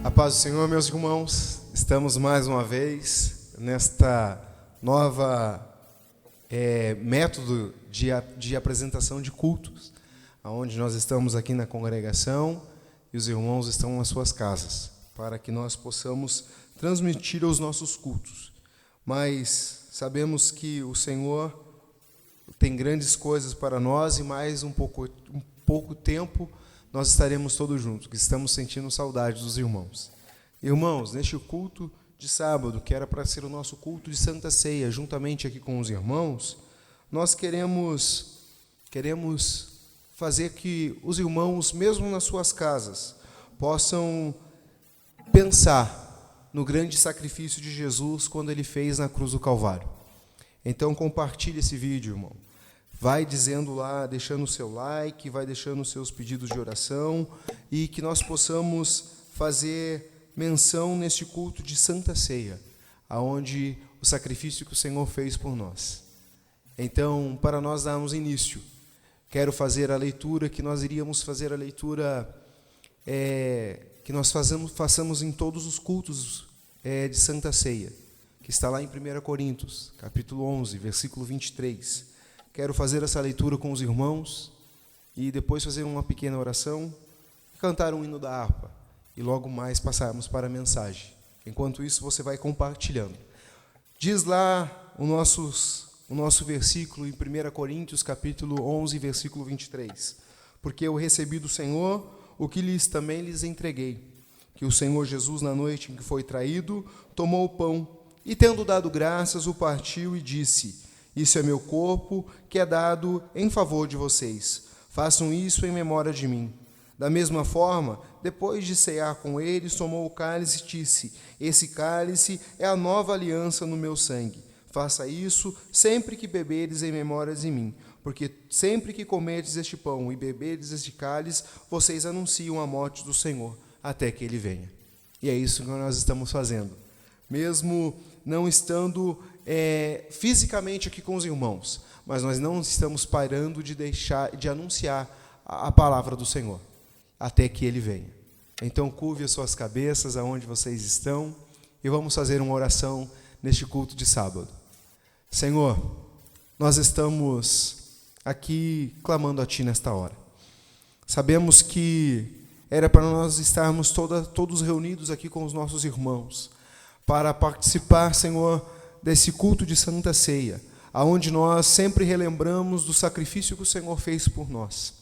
A paz do Senhor, meus irmãos. Estamos mais uma vez nesta nova método de apresentação de cultos, onde nós estamos aqui na congregação e os irmãos estão nas suas casas, para que nós possamos transmitir os nossos cultos. Mas sabemos que o Senhor tem grandes coisas para nós e mais um pouco tempo nós estaremos todos juntos, que estamos sentindo saudade dos irmãos. Irmãos, neste culto de sábado, que era para ser o nosso culto de Santa Ceia, juntamente aqui com os irmãos, nós queremos fazer que os irmãos, mesmo nas suas casas, possam pensar no grande sacrifício de Jesus quando Ele fez na cruz do Calvário. Então, compartilhe esse vídeo, irmão. Vai dizendo lá, deixando o seu like, vai deixando os seus pedidos de oração e que nós possamos fazer menção neste culto de Santa Ceia, aonde o sacrifício que o Senhor fez por nós. Então, para nós darmos início, quero fazer a leitura, que nós iríamos fazer a leitura que nós façamos em todos os cultos de Santa Ceia, que está lá em 1 Coríntios, capítulo 11, versículo 23. Quero fazer essa leitura com os irmãos e depois fazer uma pequena oração, cantar um hino da harpa e logo mais passarmos para a mensagem. Enquanto isso, você vai compartilhando. Diz lá o nosso versículo em 1 Coríntios, capítulo 11, versículo 23. Porque eu recebi do Senhor o que também lhes entreguei, que o Senhor Jesus, na noite em que foi traído, tomou o pão e, tendo dado graças, o partiu e disse: isso é meu corpo, que é dado em favor de vocês. Façam isso em memória de mim. Da mesma forma, depois de cear com eles, tomou o cálice e disse: esse cálice é a nova aliança no meu sangue. Faça isso sempre que beberes em memória de mim. Porque sempre que comerdes este pão e beberes este cálice, vocês anunciam a morte do Senhor, até que Ele venha. E é isso que nós estamos fazendo. Mesmo não estando fisicamente aqui com os irmãos, mas nós não estamos parando de anunciar a palavra do Senhor, até que Ele venha. Então, curve as suas cabeças aonde vocês estão e vamos fazer uma oração neste culto de sábado. Senhor, nós estamos aqui clamando a Ti nesta hora. Sabemos que era para nós estarmos todos reunidos aqui com os nossos irmãos, para participar, Senhor, desse culto de Santa Ceia, aonde nós sempre relembramos do sacrifício que o Senhor fez por nós.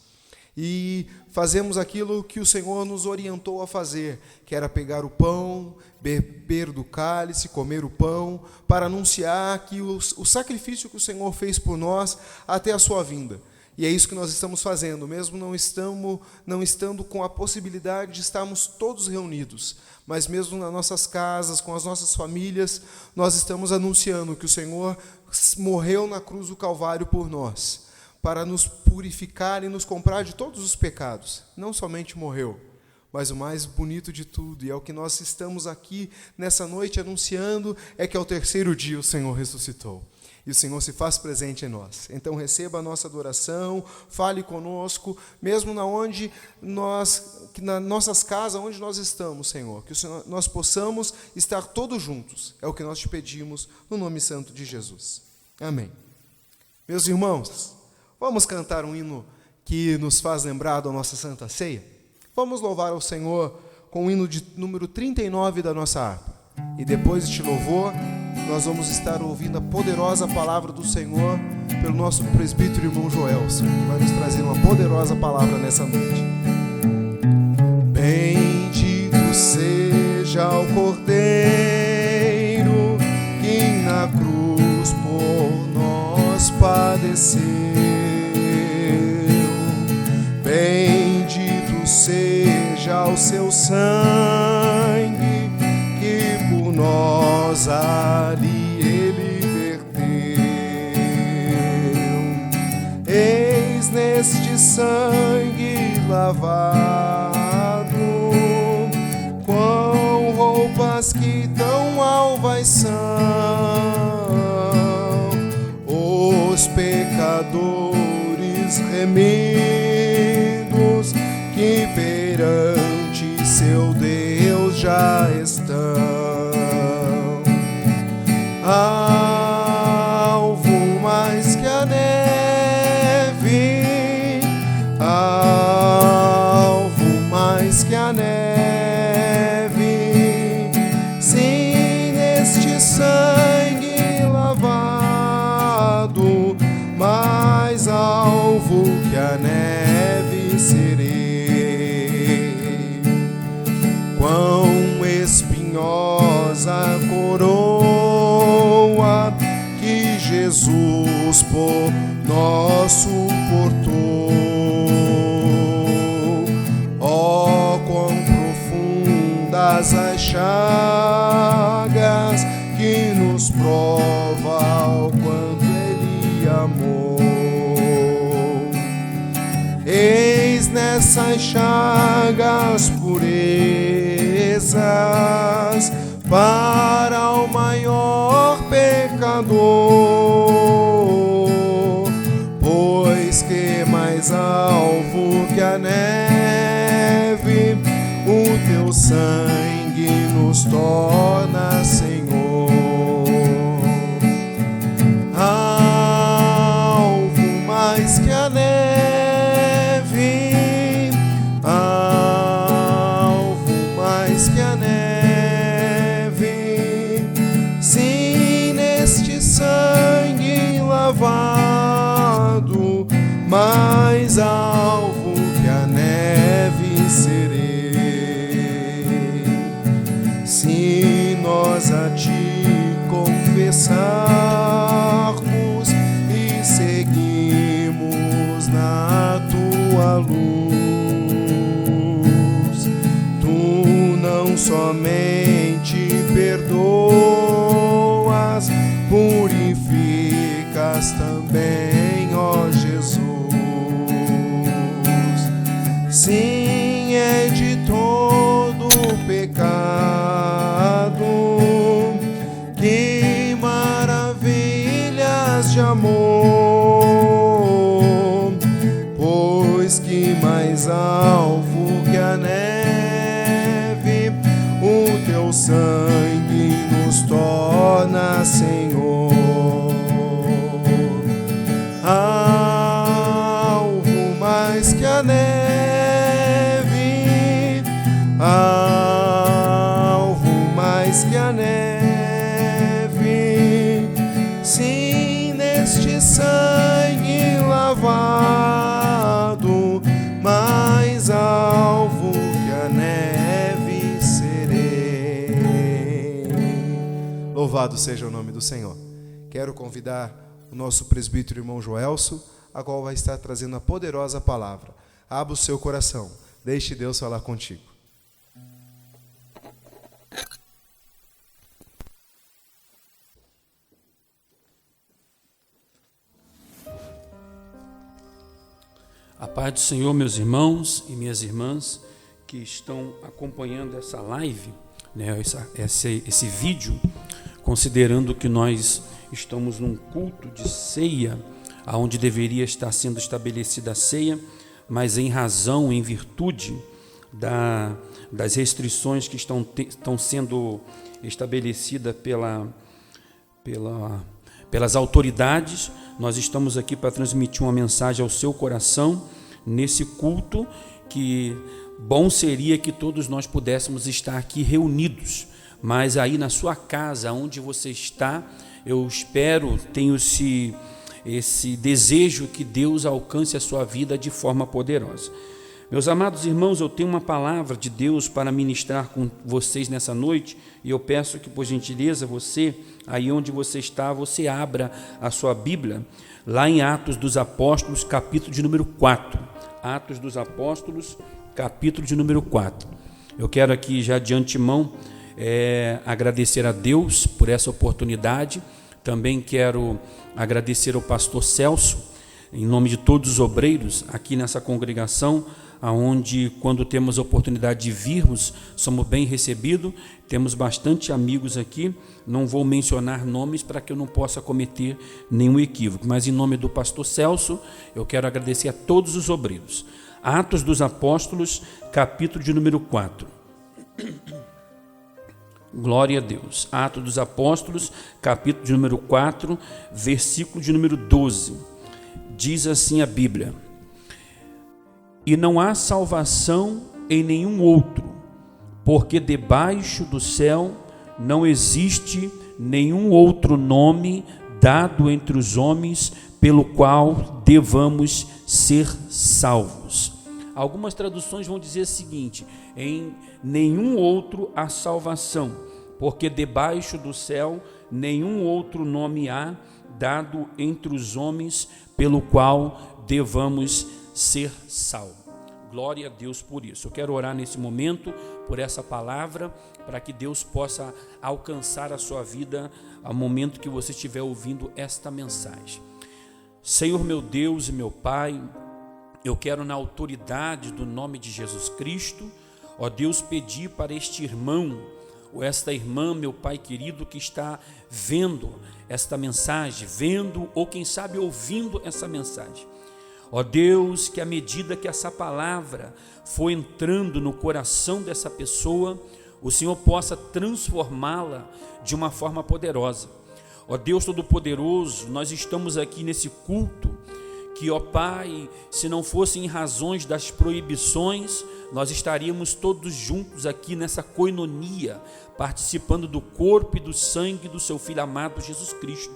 E fazemos aquilo que o Senhor nos orientou a fazer, que era pegar o pão, beber do cálice, comer o pão, para anunciar que o sacrifício que o Senhor fez por nós até a sua vinda. E é isso que nós estamos fazendo, mesmo não estando com a possibilidade de estarmos todos reunidos, mas mesmo nas nossas casas, com as nossas famílias, nós estamos anunciando que o Senhor morreu na cruz do Calvário por nós, para nos purificar e nos comprar de todos os pecados. Não somente morreu, mas o mais bonito de tudo, e é o que nós estamos aqui nessa noite anunciando, é que ao terceiro dia o Senhor ressuscitou. E o Senhor se faz presente em nós. Então receba a nossa adoração, fale conosco, mesmo nas nossas casas, onde nós estamos, Senhor. Que nós possamos estar todos juntos. É o que nós te pedimos, no nome santo de Jesus. Amém. Meus irmãos, vamos cantar um hino que nos faz lembrar da nossa Santa Ceia? Vamos louvar ao Senhor com o hino de número 39 da nossa harpa. E depois deste louvor, nós vamos estar ouvindo a poderosa palavra do Senhor pelo nosso presbítero irmão Joelson, que vai nos trazer uma poderosa palavra nessa noite. Bendito seja o Cordeiro que na cruz por nós padeceu. Bendito seja o seu sangue que por nós ali Ele verteu. Eis neste sangue lavado, quão roupas que tão alvas são, os pecadores remidos que perante seu Deus já estão. Alvo mais que a neve, alvo mais que a neve, sim, neste sangue lavado, mais alvo que a neve serei. Quão espinhosa coroa que Jesus por nós suportou. Oh, quão profundas as chagas que nos prova o quanto Ele amou. Eis nessas chagas purezas para o maior pecador, pois que mais alvo que a neve, o teu sangue nos torna, Senhor. Alvo mais que a neve, alvo mais que a neve, sim, neste sangue lavado, mais alvo que a neve serei. Se nós a ti confessarmos e seguimos na tua luz, tu não somente perdoas, purificas também, ó Jesus. Sim, é de todo pecado, que maravilhas de amor, pois que mais alvo que a neve, o teu sangue nos torna, Senhor. Alvo mais que a neve, alvo mais que a neve, sim, neste sangue lavado, mais alvo que a neve serei. Louvado seja o nome do Senhor. Quero convidar o nosso presbítero irmão Joelso, a qual vai estar trazendo a poderosa palavra. Abra o seu coração, deixe Deus falar contigo. A paz do Senhor, meus irmãos e minhas irmãs que estão acompanhando essa live, né, esse vídeo, considerando que nós estamos num culto de ceia, onde deveria estar sendo estabelecida a ceia, mas em razão, em virtude das restrições que estão sendo estabelecidas pelas autoridades, nós estamos aqui para transmitir uma mensagem ao seu coração nesse culto, que bom seria que todos nós pudéssemos estar aqui reunidos, mas aí na sua casa, onde você está, eu espero, tenho esse desejo que Deus alcance a sua vida de forma poderosa. Meus amados irmãos, eu tenho uma palavra de Deus para ministrar com vocês nessa noite, e eu peço que, por gentileza, você, aí onde você está, você abra a sua Bíblia, lá em Atos dos Apóstolos, capítulo de número 4. Atos dos Apóstolos, capítulo de número 4. Eu quero aqui já de antemão agradecer a Deus por essa oportunidade. Também quero agradecer ao pastor Celso, em nome de todos os obreiros aqui nessa congregação, aonde quando temos a oportunidade de virmos, somos bem recebidos, temos bastante amigos aqui, não vou mencionar nomes para que eu não possa cometer nenhum equívoco, mas em nome do pastor Celso, eu quero agradecer a todos os obreiros. Atos dos Apóstolos, capítulo de número 4. Glória a Deus. Atos dos Apóstolos, capítulo de número 4, versículo de número 12. Diz assim a Bíblia: E não há salvação em nenhum outro, porque debaixo do céu não existe nenhum outro nome dado entre os homens pelo qual devamos ser salvos. Algumas traduções vão dizer o seguinte: em nenhum outro há salvação, porque debaixo do céu nenhum outro nome há dado entre os homens pelo qual devamos ser salvos. Glória a Deus por isso. Eu quero orar nesse momento por essa palavra, para que Deus possa alcançar a sua vida ao momento que você estiver ouvindo esta mensagem. Senhor meu Deus e meu Pai, eu quero, na autoridade do nome de Jesus Cristo, ó Deus, pedir para este irmão ou esta irmã, meu Pai querido, que está vendo esta mensagem, vendo ou quem sabe ouvindo essa mensagem. Ó Deus, que à medida que essa palavra for entrando no coração dessa pessoa, o Senhor possa transformá-la de uma forma poderosa. Ó Deus Todo-Poderoso, nós estamos aqui nesse culto que, ó Pai, se não fossem razões das proibições, nós estaríamos todos juntos aqui nessa coinonia, participando do corpo e do sangue do seu Filho amado Jesus Cristo.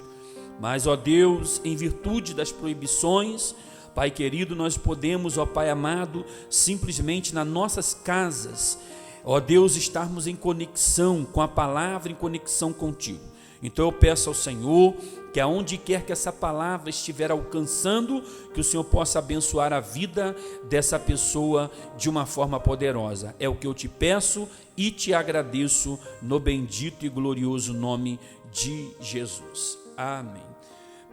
Mas, ó Deus, em virtude das proibições, Pai querido, nós podemos, ó Pai amado, simplesmente nas nossas casas, ó Deus, estarmos em conexão com a palavra, em conexão contigo. Então eu peço ao Senhor que aonde quer que essa palavra estiver alcançando, que o Senhor possa abençoar a vida dessa pessoa de uma forma poderosa. É o que eu te peço e te agradeço no bendito e glorioso nome de Jesus. Amém.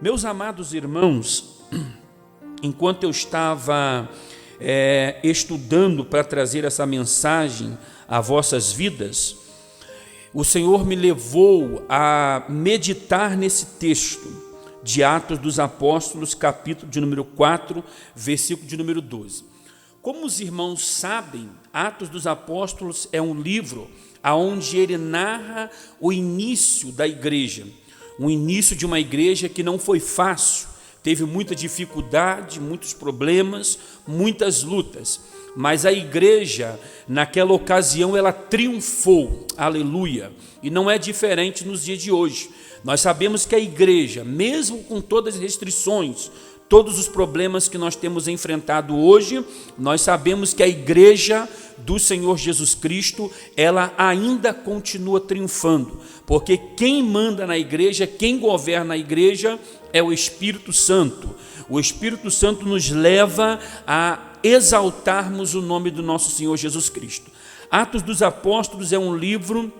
Meus amados irmãos, enquanto eu estava estudando para trazer essa mensagem a vossas vidas, o Senhor me levou a meditar nesse texto de Atos dos Apóstolos, capítulo de número 4, versículo de número 12. Como os irmãos sabem, Atos dos Apóstolos é um livro onde ele narra o início da igreja, o início de uma igreja que não foi fácil, teve muita dificuldade, muitos problemas, muitas lutas. Mas a igreja, naquela ocasião, ela triunfou, aleluia, e não é diferente nos dias de hoje. Nós sabemos que a igreja, mesmo com todas as restrições, todos os problemas que nós temos enfrentado hoje, nós sabemos que a igreja do Senhor Jesus Cristo, ela ainda continua triunfando, porque quem manda na igreja, quem governa a igreja é o Espírito Santo. O Espírito Santo nos leva a exaltarmos o nome do nosso Senhor Jesus Cristo. Atos dos Apóstolos é um livro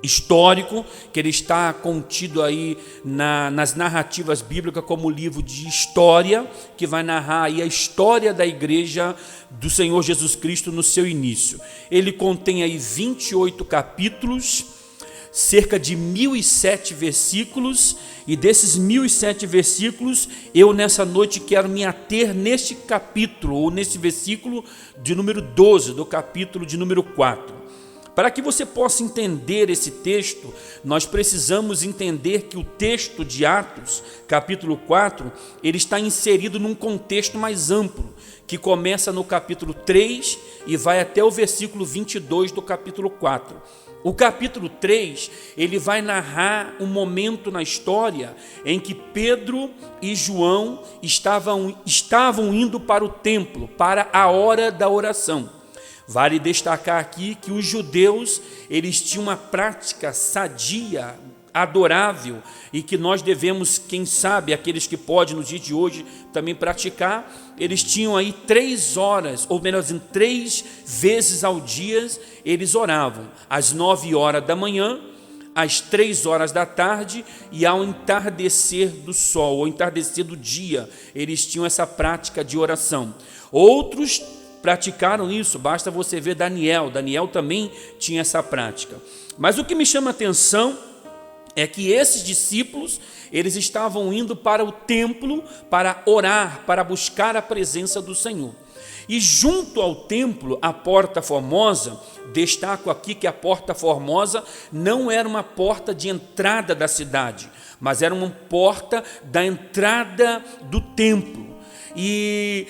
histórico, que ele está contido aí nas narrativas bíblicas como livro de história, que vai narrar aí a história da igreja do Senhor Jesus Cristo no seu início. Ele contém aí 28 capítulos, cerca de 1007 versículos, e desses 1007 versículos, eu nessa noite quero me ater neste capítulo, ou nesse versículo de número 12, do capítulo de número 4. Para que você possa entender esse texto, nós precisamos entender que o texto de Atos, capítulo 4, ele está inserido num contexto mais amplo, que começa no capítulo 3 e vai até o versículo 22 do capítulo 4. O capítulo 3, ele vai narrar um momento na história em que Pedro e João estavam indo para o templo, para a hora da oração. Vale destacar aqui que os judeus, eles tinham uma prática sadia, adorável, e que nós devemos, quem sabe, aqueles que podem nos dias de hoje também praticar. Eles tinham aí 3 horas, ou melhor dizendo, 3 vezes ao dia eles oravam, às 9 horas da manhã, às 3 horas da tarde e ao entardecer do sol, ou entardecer do dia, eles tinham essa prática de oração. Outros praticaram isso, basta você ver Daniel também tinha essa prática. Mas o que me chama a atenção é que esses discípulos, eles estavam indo para o templo para orar, para buscar a presença do Senhor. E junto ao templo, a Porta Formosa, destaco aqui que a Porta Formosa não era uma porta de entrada da cidade, mas era uma porta da entrada do templo. E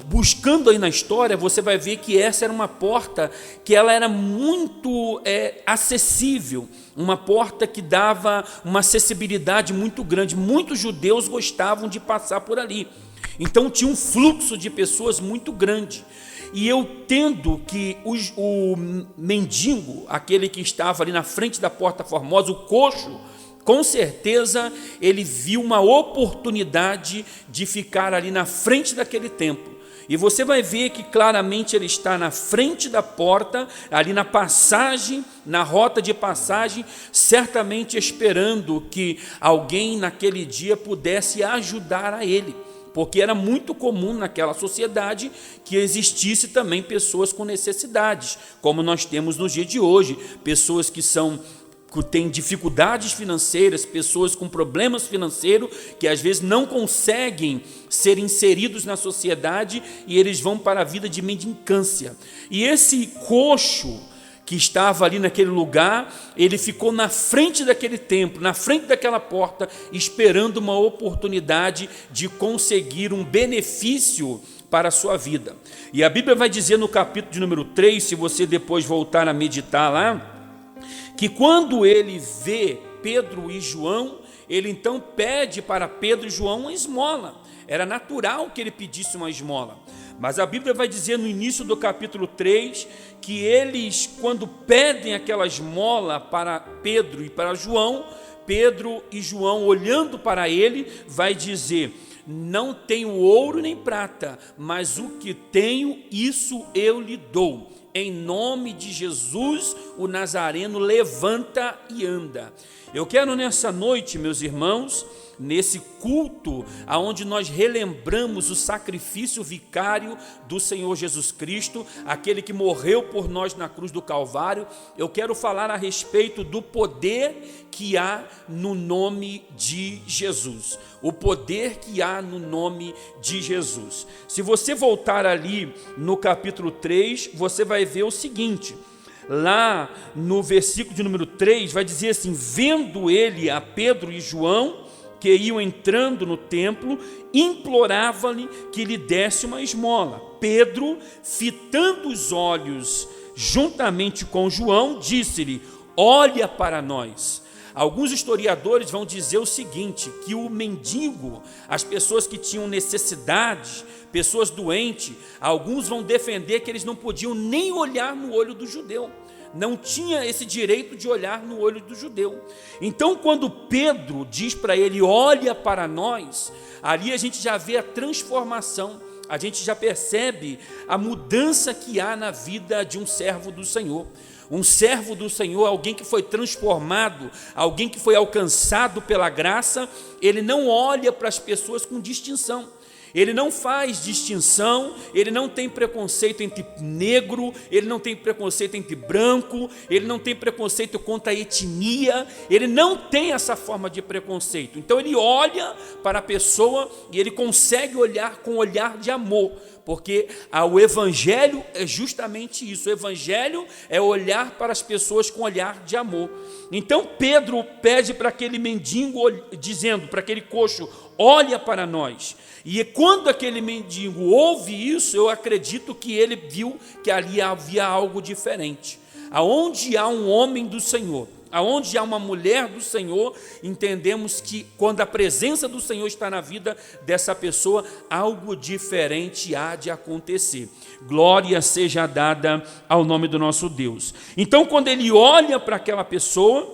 buscando aí na história, você vai ver que essa era uma porta que ela era muito acessível, uma porta que dava uma acessibilidade muito grande. Muitos judeus gostavam de passar por ali, então tinha um fluxo de pessoas muito grande. E eu tendo que o mendigo, aquele que estava ali na frente da Porta Formosa, o coxo, com certeza ele viu uma oportunidade de ficar ali na frente daquele templo. E você vai ver que claramente ele está na frente da porta, ali na passagem, na rota de passagem, certamente esperando que alguém naquele dia pudesse ajudar a ele, porque era muito comum naquela sociedade que existisse também pessoas com necessidades, como nós temos no dia de hoje, pessoas que têm dificuldades financeiras, pessoas com problemas financeiros, que às vezes não conseguem ser inseridos na sociedade e eles vão para a vida de mendicância. E esse coxo que estava ali naquele lugar, ele ficou na frente daquele templo, na frente daquela porta, esperando uma oportunidade de conseguir um benefício para a sua vida. E a Bíblia vai dizer no capítulo de número 3, se você depois voltar a meditar lá, que quando ele vê Pedro e João, ele então pede para Pedro e João uma esmola. Era natural que ele pedisse uma esmola. Mas a Bíblia vai dizer no início do capítulo 3, que eles, quando pedem aquela esmola para Pedro e para João, Pedro e João, olhando para ele, vai dizer: não tenho ouro nem prata, mas o que tenho, isso eu lhe dou. Em nome de Jesus, o Nazareno, levanta e anda. Eu quero nessa noite, meus irmãos, nesse culto, aonde nós relembramos o sacrifício vicário do Senhor Jesus Cristo, aquele que morreu por nós na cruz do Calvário, eu quero falar a respeito do poder que há no nome de Jesus. O poder que há no nome de Jesus. Se você voltar ali no capítulo 3, você vai ver o seguinte: lá no versículo de número 3, vai dizer assim: vendo ele a Pedro e João, que iam entrando no templo, implorava-lhe que lhe desse uma esmola. Pedro, fitando os olhos juntamente com João, disse-lhe: olha para nós. Alguns historiadores vão dizer o seguinte, que o mendigo, as pessoas que tinham necessidade, pessoas doentes, alguns vão defender que eles não podiam nem olhar no olho do judeu. Não tinha esse direito de olhar no olho do judeu. Então, quando Pedro diz para ele: olha para nós, ali a gente já vê a transformação, a gente já percebe a mudança que há na vida de um servo do Senhor. Um servo do Senhor, alguém que foi transformado, alguém que foi alcançado pela graça, ele não olha para as pessoas com distinção. Ele não faz distinção, ele não tem preconceito entre negro, ele não tem preconceito entre branco, ele não tem preconceito contra a etnia, ele não tem essa forma de preconceito. Então ele olha para a pessoa e ele consegue olhar com um olhar de amor, porque o evangelho é justamente isso. O evangelho é olhar para as pessoas com olhar de amor. Então Pedro pede para aquele mendigo, dizendo para aquele coxo: olha para nós. E quando aquele mendigo ouve isso, eu acredito que ele viu que ali havia algo diferente. Aonde há um homem do Senhor, aonde há uma mulher do Senhor, entendemos que quando a presença do Senhor está na vida dessa pessoa, algo diferente há de acontecer. Glória seja dada ao nome do nosso Deus. Então, quando ele olha para aquela pessoa,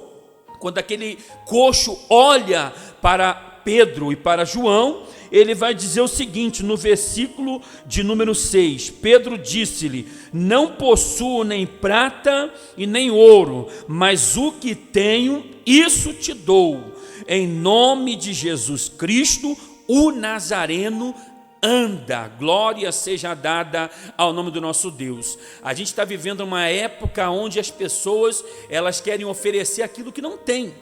quando aquele coxo olha para Pedro e para João, ele vai dizer o seguinte, no versículo de número 6, Pedro disse-lhe: não possuo nem prata e nem ouro, mas o que tenho, isso te dou. Em nome de Jesus Cristo, o Nazareno, anda. Glória seja dada ao nome do nosso Deus. A gente está vivendo uma época onde as pessoas, elas querem oferecer aquilo que não tem.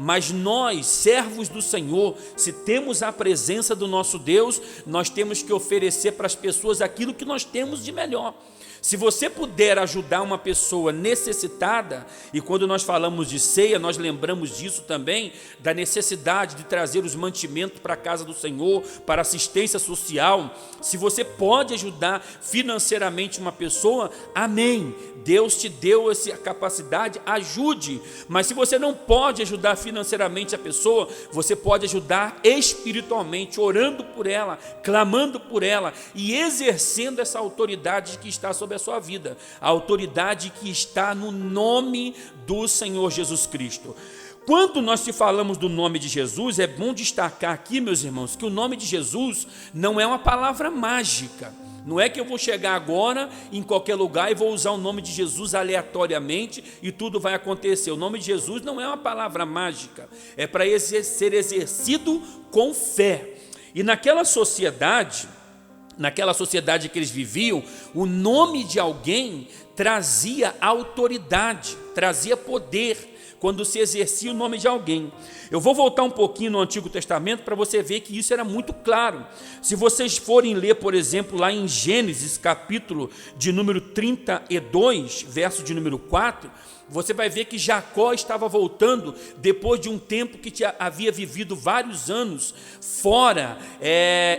Mas nós, servos do Senhor, se temos a presença do nosso Deus, nós temos que oferecer para as pessoas aquilo que nós temos de melhor. Se você puder ajudar uma pessoa necessitada, e quando nós falamos de ceia, nós lembramos disso também, da necessidade de trazer os mantimentos para a casa do Senhor, para assistência social. Se você pode ajudar financeiramente uma pessoa, amém. Deus te deu essa capacidade, ajude. Mas se você não pode ajudar financeiramente a pessoa, você pode ajudar espiritualmente, orando por ela, clamando por ela e exercendo essa autoridade que está sobre a sua vida, a autoridade que está no nome do Senhor Jesus Cristo. Quando nós te falamos do nome de Jesus, é bom destacar aqui, meus irmãos, que o nome de Jesus não é uma palavra mágica. Não é que eu vou chegar agora em qualquer lugar e vou usar o nome de Jesus aleatoriamente e tudo vai acontecer. O nome de Jesus não é uma palavra mágica, é para ser exercido com fé. E naquela sociedade que eles viviam, o nome de alguém trazia autoridade, trazia poder, quando se exercia o nome de alguém. Eu vou voltar um pouquinho no Antigo Testamento para você ver que isso era muito claro. Se vocês forem ler, por exemplo, lá em Gênesis, capítulo de número 32, verso de número 4, você vai ver que Jacó estava voltando depois de um tempo que havia vivido vários anos fora,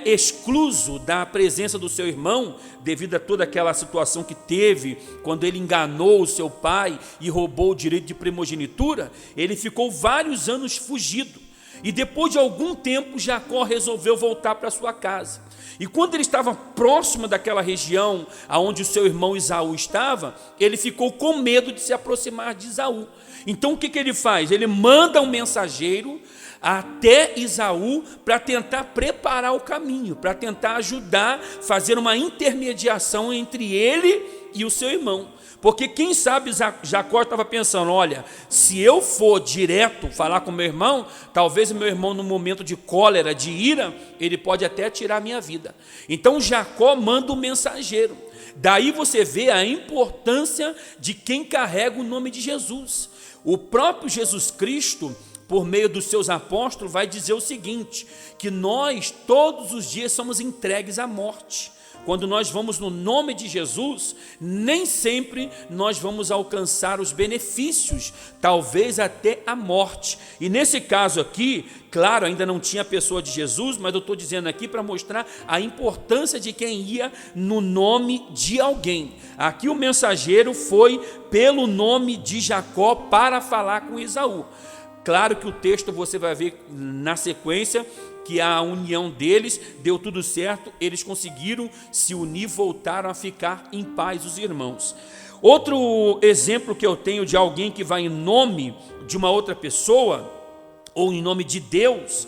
excluso da presença do seu irmão, devido a toda aquela situação que teve, quando ele enganou o seu pai e roubou o direito de primogenitura. Ele ficou vários anos fugido. E depois de algum tempo, Jacó resolveu voltar para sua casa. E quando ele estava próximo daquela região onde o seu irmão Esaú estava, ele ficou com medo de se aproximar de Esaú. Então o que ele faz? Ele manda um mensageiro até Esaú para tentar preparar o caminho, para tentar ajudar, fazer uma intermediação entre ele e o seu irmão. Porque quem sabe Jacó estava pensando, olha, se eu for direto falar com meu irmão, talvez meu irmão no momento de cólera, de ira, ele pode até tirar a minha vida. Então Jacó manda um mensageiro. Daí você vê a importância de quem carrega o nome de Jesus. O próprio Jesus Cristo, por meio dos seus apóstolos, vai dizer o seguinte, que nós todos os dias somos entregues à morte. Quando nós vamos no nome de Jesus, nem sempre nós vamos alcançar os benefícios, talvez até a morte. E nesse caso aqui, claro, ainda não tinha a pessoa de Jesus, mas eu estou dizendo aqui para mostrar a importância de quem ia no nome de alguém. Aqui o mensageiro foi pelo nome de Jacó para falar com Esaú. Claro que o texto você vai ver na sequência que a união deles deu tudo certo, eles conseguiram se unir, voltaram a ficar em paz os irmãos. Outro exemplo que eu tenho de alguém que vai em nome de uma outra pessoa, ou em nome de Deus,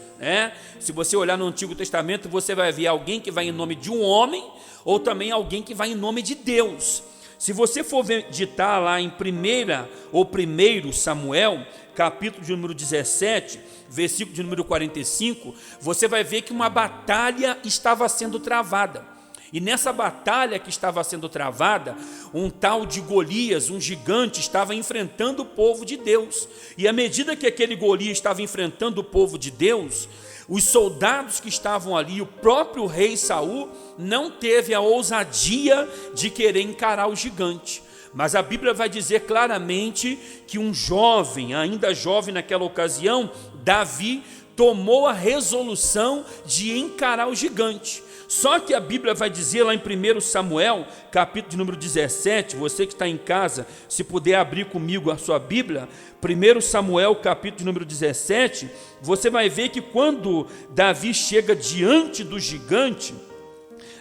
se você olhar no Antigo Testamento, você vai ver alguém que vai em nome de um homem, ou também alguém que vai em nome de Deus. Se você for ditar lá em 1 Samuel, capítulo de número 17, versículo de número 45, você vai ver que uma batalha estava sendo travada. E nessa batalha que estava sendo travada, um tal de Golias, um gigante, estava enfrentando o povo de Deus. E à medida que aquele Golias estava enfrentando o povo de Deus, os soldados que estavam ali, o próprio rei Saul, não teve a ousadia de querer encarar o gigante. Mas a Bíblia vai dizer claramente que um jovem, ainda jovem naquela ocasião, Davi, tomou a resolução de encarar o gigante. Só que a Bíblia vai dizer lá em 1 Samuel, capítulo de número 17, você que está em casa, se puder abrir comigo a sua Bíblia, 1 Samuel, capítulo de número 17, você vai ver que quando Davi chega diante do gigante,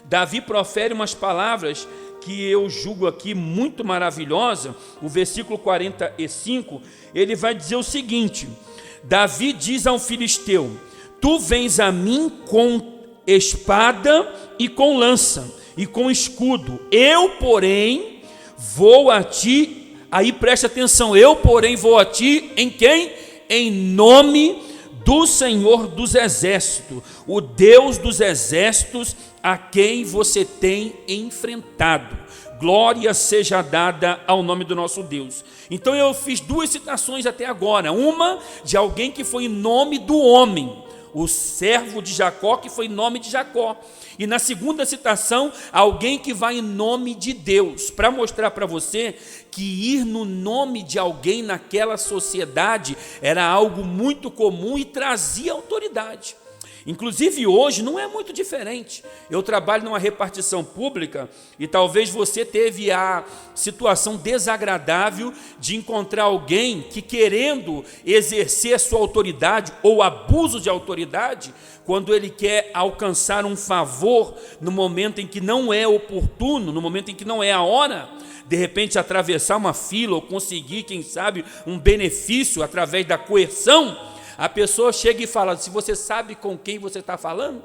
Davi profere umas palavras que eu julgo aqui muito maravilhosa. O versículo 45, ele vai dizer o seguinte: Davi diz ao filisteu: tu vens a mim com espada e com lança e com escudo, eu porém vou a ti. Aí preste atenção, eu porém vou a ti em quem? Em nome do Senhor dos Exércitos, o Deus dos Exércitos, a quem você tem enfrentado. glória seja dada ao nome do nosso Deus. Então eu fiz 2 citações até agora, uma de alguém que foi em nome do homem, o servo de Jacó, que foi em nome de Jacó, e na segunda citação, alguém que vai em nome de Deus, para mostrar para você que ir no nome de alguém naquela sociedade era algo muito comum e trazia autoridade. Inclusive hoje não é muito diferente. Eu trabalho numa repartição pública e talvez você teve a situação desagradável de encontrar alguém que, querendo exercer sua autoridade ou abuso de autoridade, quando ele quer alcançar um favor no momento em que não é oportuno, no momento em que não é a hora, de repente atravessar uma fila ou conseguir, quem sabe, um benefício através da coerção, a pessoa chega e fala: se você sabe com quem você está falando?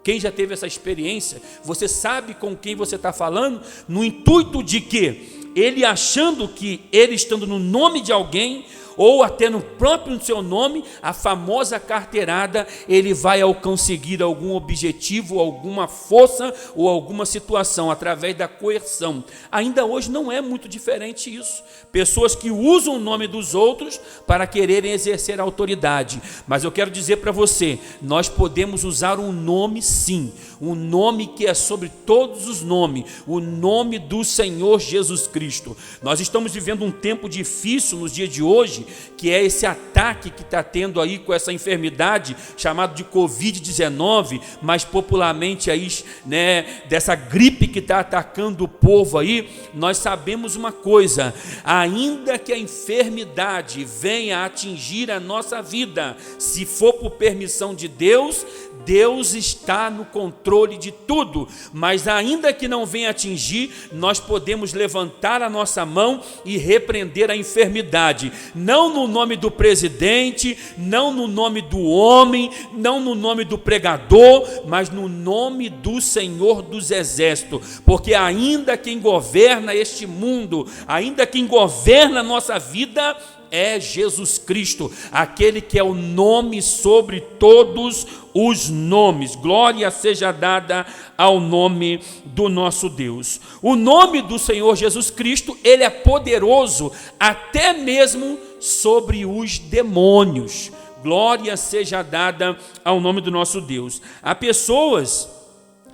Quem já teve essa experiência? Você sabe com quem você está falando? No intuito de que ele, achando que ele estando no nome de alguém, ou até no próprio seu nome, a famosa carteirada, ele vai conseguir algum objetivo, alguma força ou alguma situação através da coerção. Ainda hoje não é muito diferente isso. Pessoas que usam o nome dos outros para quererem exercer a autoridade. Mas eu quero dizer para você, nós podemos usar um nome sim, um nome que é sobre todos os nomes, o nome do Senhor Jesus Cristo. Nós estamos vivendo um tempo difícil nos dias de hoje, que é esse ataque que está tendo aí com essa enfermidade chamada de Covid-19, mais popularmente aí, né, dessa gripe que está atacando o povo aí. Nós sabemos uma coisa: ainda que a enfermidade venha atingir a nossa vida, se for por permissão de Deus, Deus está no controle de tudo, mas ainda que não venha atingir, nós podemos levantar a nossa mão e repreender a enfermidade, não no nome do presidente, não no nome do homem, não no nome do pregador, mas no nome do Senhor dos Exércitos, porque ainda quem governa este mundo, ainda quem governa a nossa vida, é Jesus Cristo, aquele que é o nome sobre todos os nomes. Glória seja dada ao nome do nosso Deus. O nome do Senhor Jesus Cristo, ele é poderoso até mesmo sobre os demônios. Glória seja dada ao nome do nosso Deus. Há pessoas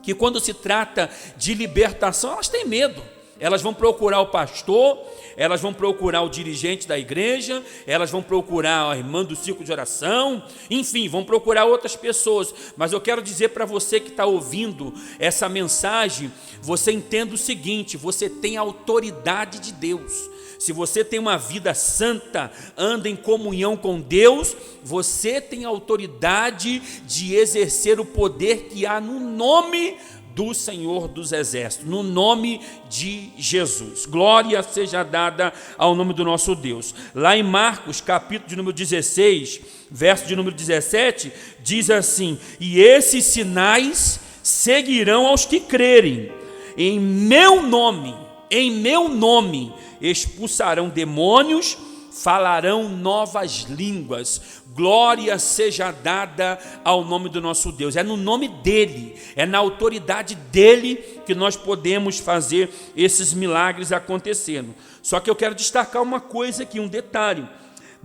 que, quando se trata de libertação, elas têm medo. Elas vão procurar o pastor, elas vão procurar o dirigente da igreja, elas vão procurar a irmã do círculo de oração, enfim, vão procurar outras pessoas. Mas eu quero dizer para você que está ouvindo essa mensagem, você entenda o seguinte: você tem a autoridade de Deus. Se você tem uma vida santa, anda em comunhão com Deus, você tem a autoridade de exercer o poder que há no nome do Senhor dos Exércitos, no nome de Jesus. Glória seja dada ao nome do nosso Deus. Lá em Marcos, capítulo de número 16, verso de número 17, diz assim: e esses sinais seguirão aos que crerem, em meu nome expulsarão demônios, falarão novas línguas. Glória seja dada ao nome do nosso Deus. É no nome dele, é na autoridade dele que nós podemos fazer esses milagres acontecendo. Só que eu quero destacar uma coisa aqui, um detalhe.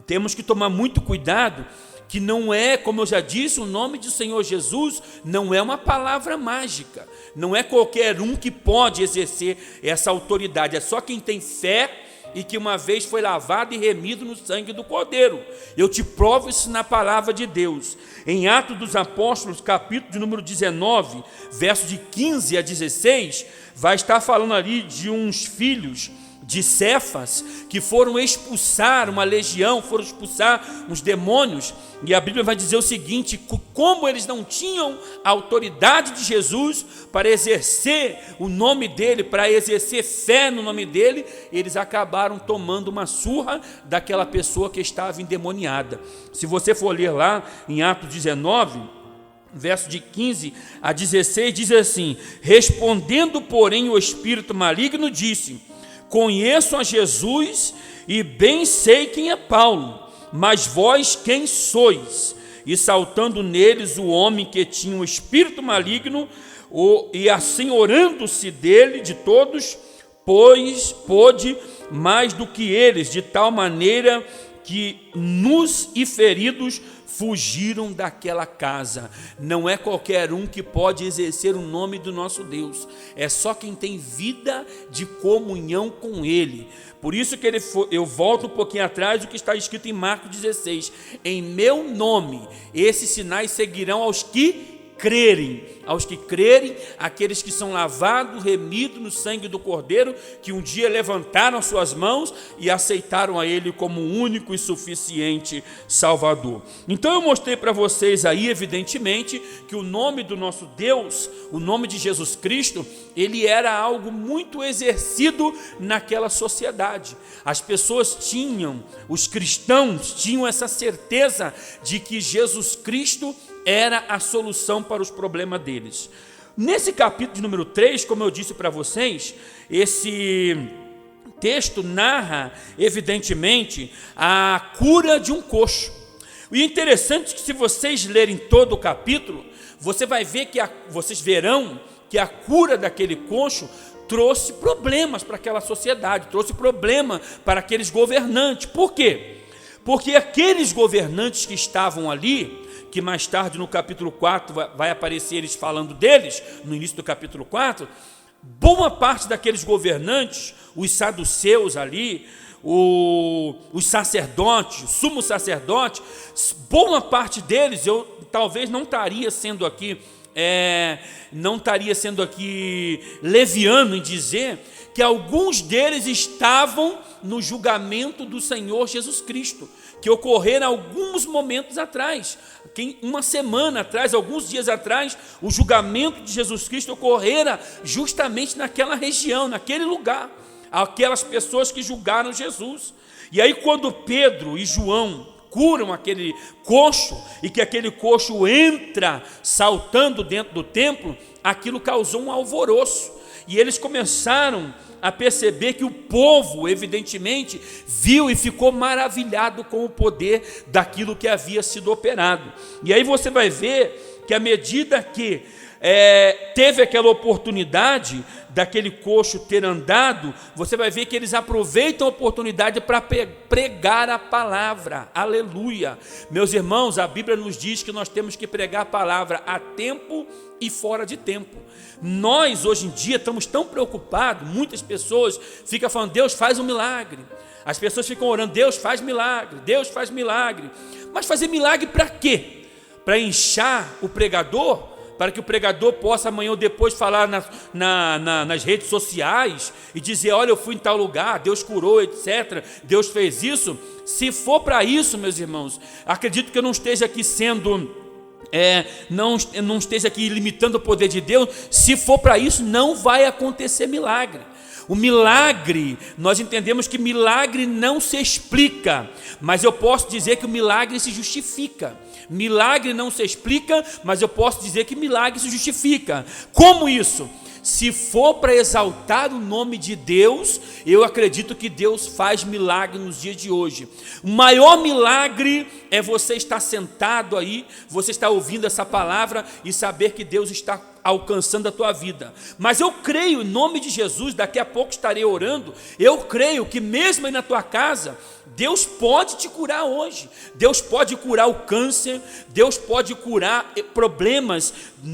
Temos que tomar muito cuidado, que não é, como eu já disse, o nome do Senhor Jesus não é uma palavra mágica. Não é qualquer um que pode exercer essa autoridade. É só quem tem fé e que uma vez foi lavado e remido no sangue do Cordeiro. Eu te provo isso na palavra de Deus. Em Atos dos Apóstolos, capítulo de número 19, verso de 15 a 16, vai estar falando ali de uns filhos de Cefas que foram expulsar uma legião, foram expulsar uns demônios, e a Bíblia vai dizer o seguinte: como eles não tinham a autoridade de Jesus para exercer o nome dele, para exercer fé no nome dele, eles acabaram tomando uma surra daquela pessoa que estava endemoniada. Se você for ler lá em Atos 19, verso de 15 a 16, diz assim: respondendo, porém, o espírito maligno disse: conheço a Jesus e bem sei quem é Paulo, mas vós quem sois? E saltando neles o homem que tinha um espírito maligno, e assenhorando-se dele de todos, pois pôde mais do que eles, de tal maneira que nus e feridos fugiram daquela casa. Não é qualquer um que pode exercer o nome do nosso Deus, é só quem tem vida de comunhão com Ele. Por isso que eu volto um pouquinho atrás do que está escrito em Marcos 16: em meu nome esses sinais seguirão aos que crerem, aqueles que são lavados, remidos no sangue do Cordeiro, que um dia levantaram suas mãos e aceitaram a Ele como único e suficiente Salvador. Então eu mostrei para vocês aí, evidentemente, que o nome do nosso Deus, o nome de Jesus Cristo, ele era algo muito exercido naquela sociedade. As pessoas os cristãos tinham essa certeza de que Jesus Cristo era a solução para os problemas deles. Nesse capítulo de número 3, como eu disse para vocês, esse texto narra, evidentemente, a cura de um coxo. E interessante é que, se vocês lerem todo o capítulo, vocês verão que a cura daquele coxo trouxe problemas para aquela sociedade, trouxe problema para aqueles governantes. Por quê? Porque aqueles governantes que estavam ali, que mais tarde no capítulo 4 vai aparecer eles falando deles, no início do capítulo 4, boa parte daqueles governantes, os saduceus ali, os sacerdotes, o sumo sacerdote, boa parte deles, eu talvez não estaria sendo aqui leviano em dizer que alguns deles estavam no julgamento do Senhor Jesus Cristo, que ocorreram alguns momentos atrás, uma semana atrás, alguns dias atrás, o julgamento de Jesus Cristo ocorrera justamente naquela região, naquele lugar, aquelas pessoas que julgaram Jesus. E aí, quando Pedro e João curam aquele coxo, e que aquele coxo entra saltando dentro do templo, aquilo causou um alvoroço, e eles começaram a perceber que o povo, evidentemente, viu e ficou maravilhado com o poder daquilo que havia sido operado. E aí você vai ver que, à medida que teve aquela oportunidade daquele coxo ter andado, você vai ver que eles aproveitam a oportunidade para pregar a palavra. Aleluia! Meus irmãos, a Bíblia nos diz que nós temos que pregar a palavra a tempo e fora de tempo. Nós hoje em dia estamos tão preocupados, muitas pessoas ficam falando: Deus faz um milagre. As pessoas ficam orando: Deus faz milagre, Deus faz milagre. Mas fazer milagre para quê? Para inchar o pregador? Para que o pregador possa amanhã ou depois falar nas redes sociais e dizer: olha, eu fui em tal lugar, Deus curou, etc., Deus fez isso? Se for para isso, meus irmãos, acredito que eu não esteja aqui não esteja aqui limitando o poder de Deus. Se for para isso, não vai acontecer milagre. O milagre, nós entendemos que milagre não se explica, mas eu posso dizer que o milagre se justifica. Milagre não se explica, mas eu posso dizer que milagre se justifica. Como isso? Se for para exaltar o nome de Deus, eu acredito que Deus faz milagre nos dias de hoje. O maior milagre é você estar sentado aí, você estar ouvindo essa palavra e saber que Deus está alcançando a tua vida. Mas eu creio, em nome de Jesus, daqui a pouco estarei orando, eu creio que mesmo aí na tua casa, Deus pode te curar hoje. Deus pode curar o câncer, Deus pode curar problemas,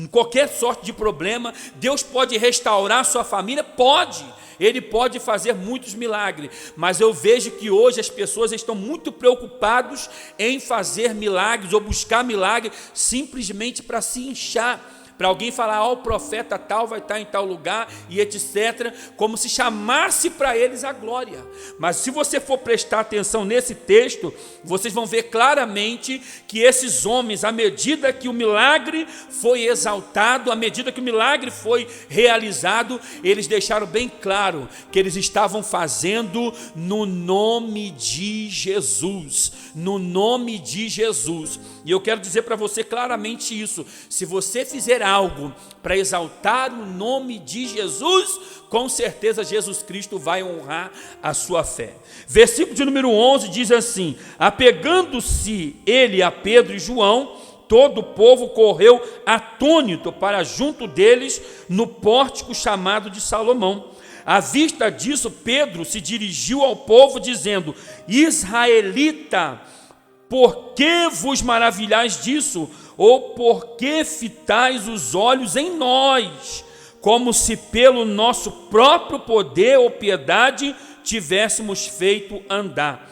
qualquer sorte de problema, Deus pode restaurar a sua família, pode. Ele pode fazer muitos milagres, mas eu vejo que hoje as pessoas estão muito preocupadas em fazer milagres ou buscar milagres simplesmente para se inchar, para alguém falar: ó, o profeta tal vai estar em tal lugar e etc., como se chamasse para eles a glória. Mas se você for prestar atenção nesse texto, vocês vão ver claramente que esses homens, à medida que o milagre foi exaltado, à medida que o milagre foi realizado, eles deixaram bem claro que eles estavam fazendo no nome de Jesus, no nome de Jesus. E eu quero dizer para você claramente isso: se você fizer algo para exaltar o nome de Jesus, com certeza Jesus Cristo vai honrar a sua fé. Versículo de número 11 diz assim: apegando-se ele a Pedro e João, todo o povo correu atônito para junto deles no pórtico chamado de Salomão. À vista disso, Pedro se dirigiu ao povo dizendo: Israelita, por que vos maravilhais disso? Ou por que fitais os olhos em nós, como se pelo nosso próprio poder ou piedade tivéssemos feito andar?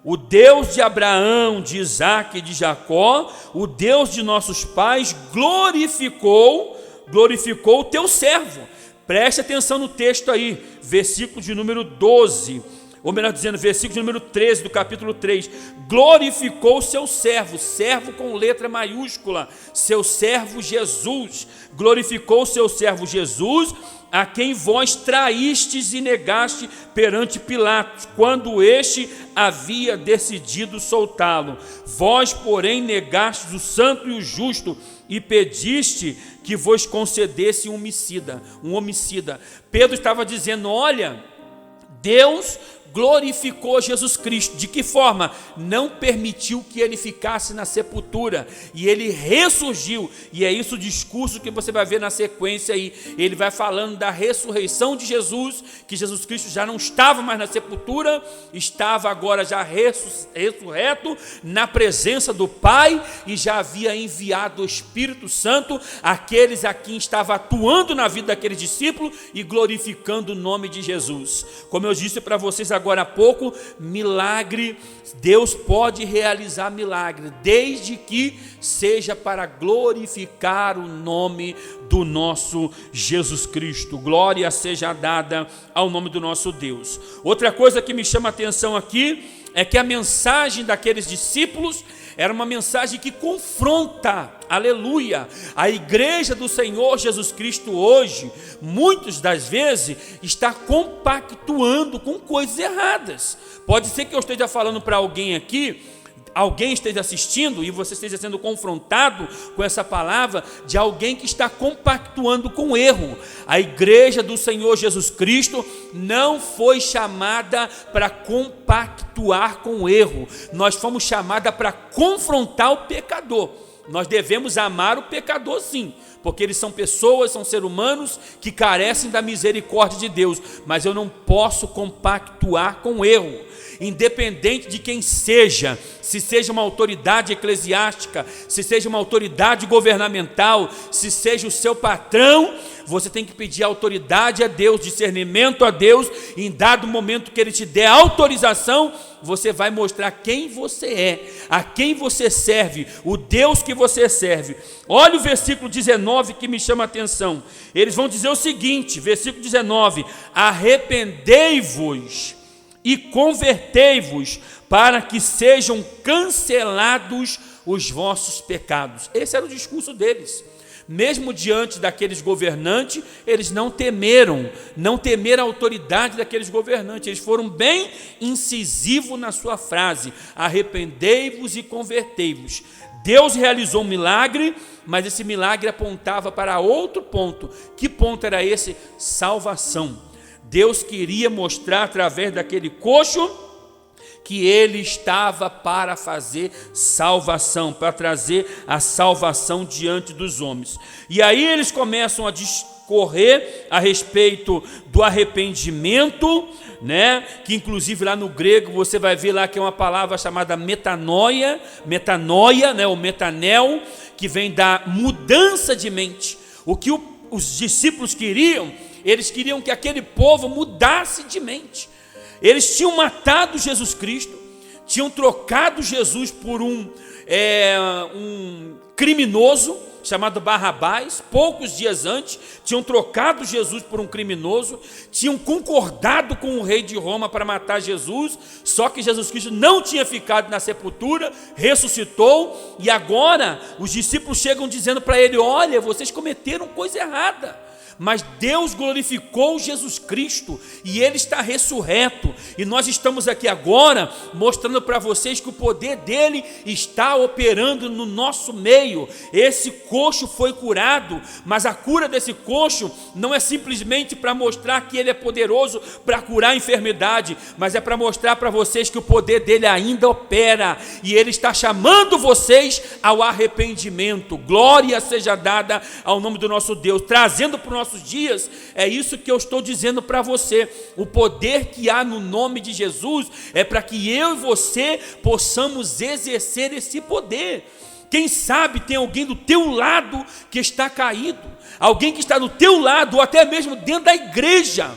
O Deus de Abraão, de Isaque e de Jacó, o Deus de nossos pais, glorificou o teu servo. Preste atenção no texto aí, versículo de número 12, ou melhor dizendo, versículo de número 13 do capítulo 3. Glorificou o seu servo, servo com letra maiúscula, seu servo Jesus. Glorificou o seu servo Jesus, a quem vós traístes e negaste perante Pilatos, quando este havia decidido soltá-lo. Vós, porém, negastes o santo e o justo, e pediste que vos concedesse um homicida. Pedro estava dizendo: olha, Deus glorificou Jesus Cristo. De que forma? Não permitiu que ele ficasse na sepultura, e ele ressurgiu. E é isso o discurso que você vai ver na sequência aí. Ele vai falando da ressurreição de Jesus, que Jesus Cristo já não estava mais na sepultura, estava agora já ressurreto na presença do Pai, e já havia enviado o Espírito Santo àqueles a quem estava atuando na vida daqueles discípulos e glorificando o nome de Jesus. Como eu disse para vocês agora há pouco, milagre, Deus pode realizar milagre, desde que seja para glorificar o nome do nosso Jesus Cristo. Glória seja dada ao nome do nosso Deus. Outra coisa que me chama a atenção aqui é que a mensagem daqueles discípulos era uma mensagem que confronta, aleluia, a igreja do Senhor Jesus Cristo hoje, muitas das vezes, está compactuando com coisas erradas. Pode ser que eu esteja falando para alguém aqui, alguém esteja assistindo e você esteja sendo confrontado com essa palavra de alguém que está compactuando com erro. A igreja do Senhor Jesus Cristo não foi chamada para compactuar com erro. Nós fomos chamados para confrontar o pecador. Nós devemos amar o pecador, sim, porque eles são pessoas, são seres humanos que carecem da misericórdia de Deus, mas eu não posso compactuar com erro, independente de quem seja, se seja uma autoridade eclesiástica, se seja uma autoridade governamental, se seja o seu patrão. Você tem que pedir autoridade a Deus, discernimento a Deus, e em dado momento que Ele te der autorização, você vai mostrar quem você é, a quem você serve, o Deus que você serve. Olha o versículo 19 que me chama a atenção. Eles vão dizer o seguinte, versículo 19: arrependei-vos e convertei-vos, para que sejam cancelados os vossos pecados. Esse era o discurso deles. Mesmo diante daqueles governantes, eles não temeram a autoridade daqueles governantes. Eles foram bem incisivos na sua frase: arrependei-vos e convertei-vos. Deus realizou um milagre, mas esse milagre apontava para outro ponto. Que ponto era esse? Salvação. Deus queria mostrar através daquele coxo que ele estava para fazer salvação, para trazer a salvação diante dos homens. E aí eles começam a discorrer a respeito do arrependimento, né? Que inclusive lá no grego você vai ver lá que é uma palavra chamada metanoia, né? Ou metanel, que vem da mudança de mente. O que os discípulos queriam, eles queriam que aquele povo mudasse de mente. Eles tinham matado Jesus Cristo, tinham trocado Jesus por um criminoso chamado Barrabás. Poucos dias antes, tinham trocado Jesus por um criminoso, tinham concordado com o rei de Roma para matar Jesus, só que Jesus Cristo não tinha ficado na sepultura, ressuscitou, e agora os discípulos chegam dizendo para ele: olha, vocês cometeram coisa errada. Mas Deus glorificou Jesus Cristo e Ele está ressurreto, e nós estamos aqui agora mostrando para vocês que o poder dEle está operando no nosso meio. Esse coxo foi curado, mas a cura desse coxo não é simplesmente para mostrar que Ele é poderoso para curar a enfermidade, mas é para mostrar para vocês que o poder dEle ainda opera, e Ele está chamando vocês ao arrependimento. Glória seja dada ao nome do nosso Deus, trazendo para o nossos dias, é isso que eu estou dizendo para você. O poder que há no nome de Jesus é para que eu e você possamos exercer esse poder. Quem sabe tem alguém do teu lado que está caído, alguém que está do teu lado, ou até mesmo dentro da igreja,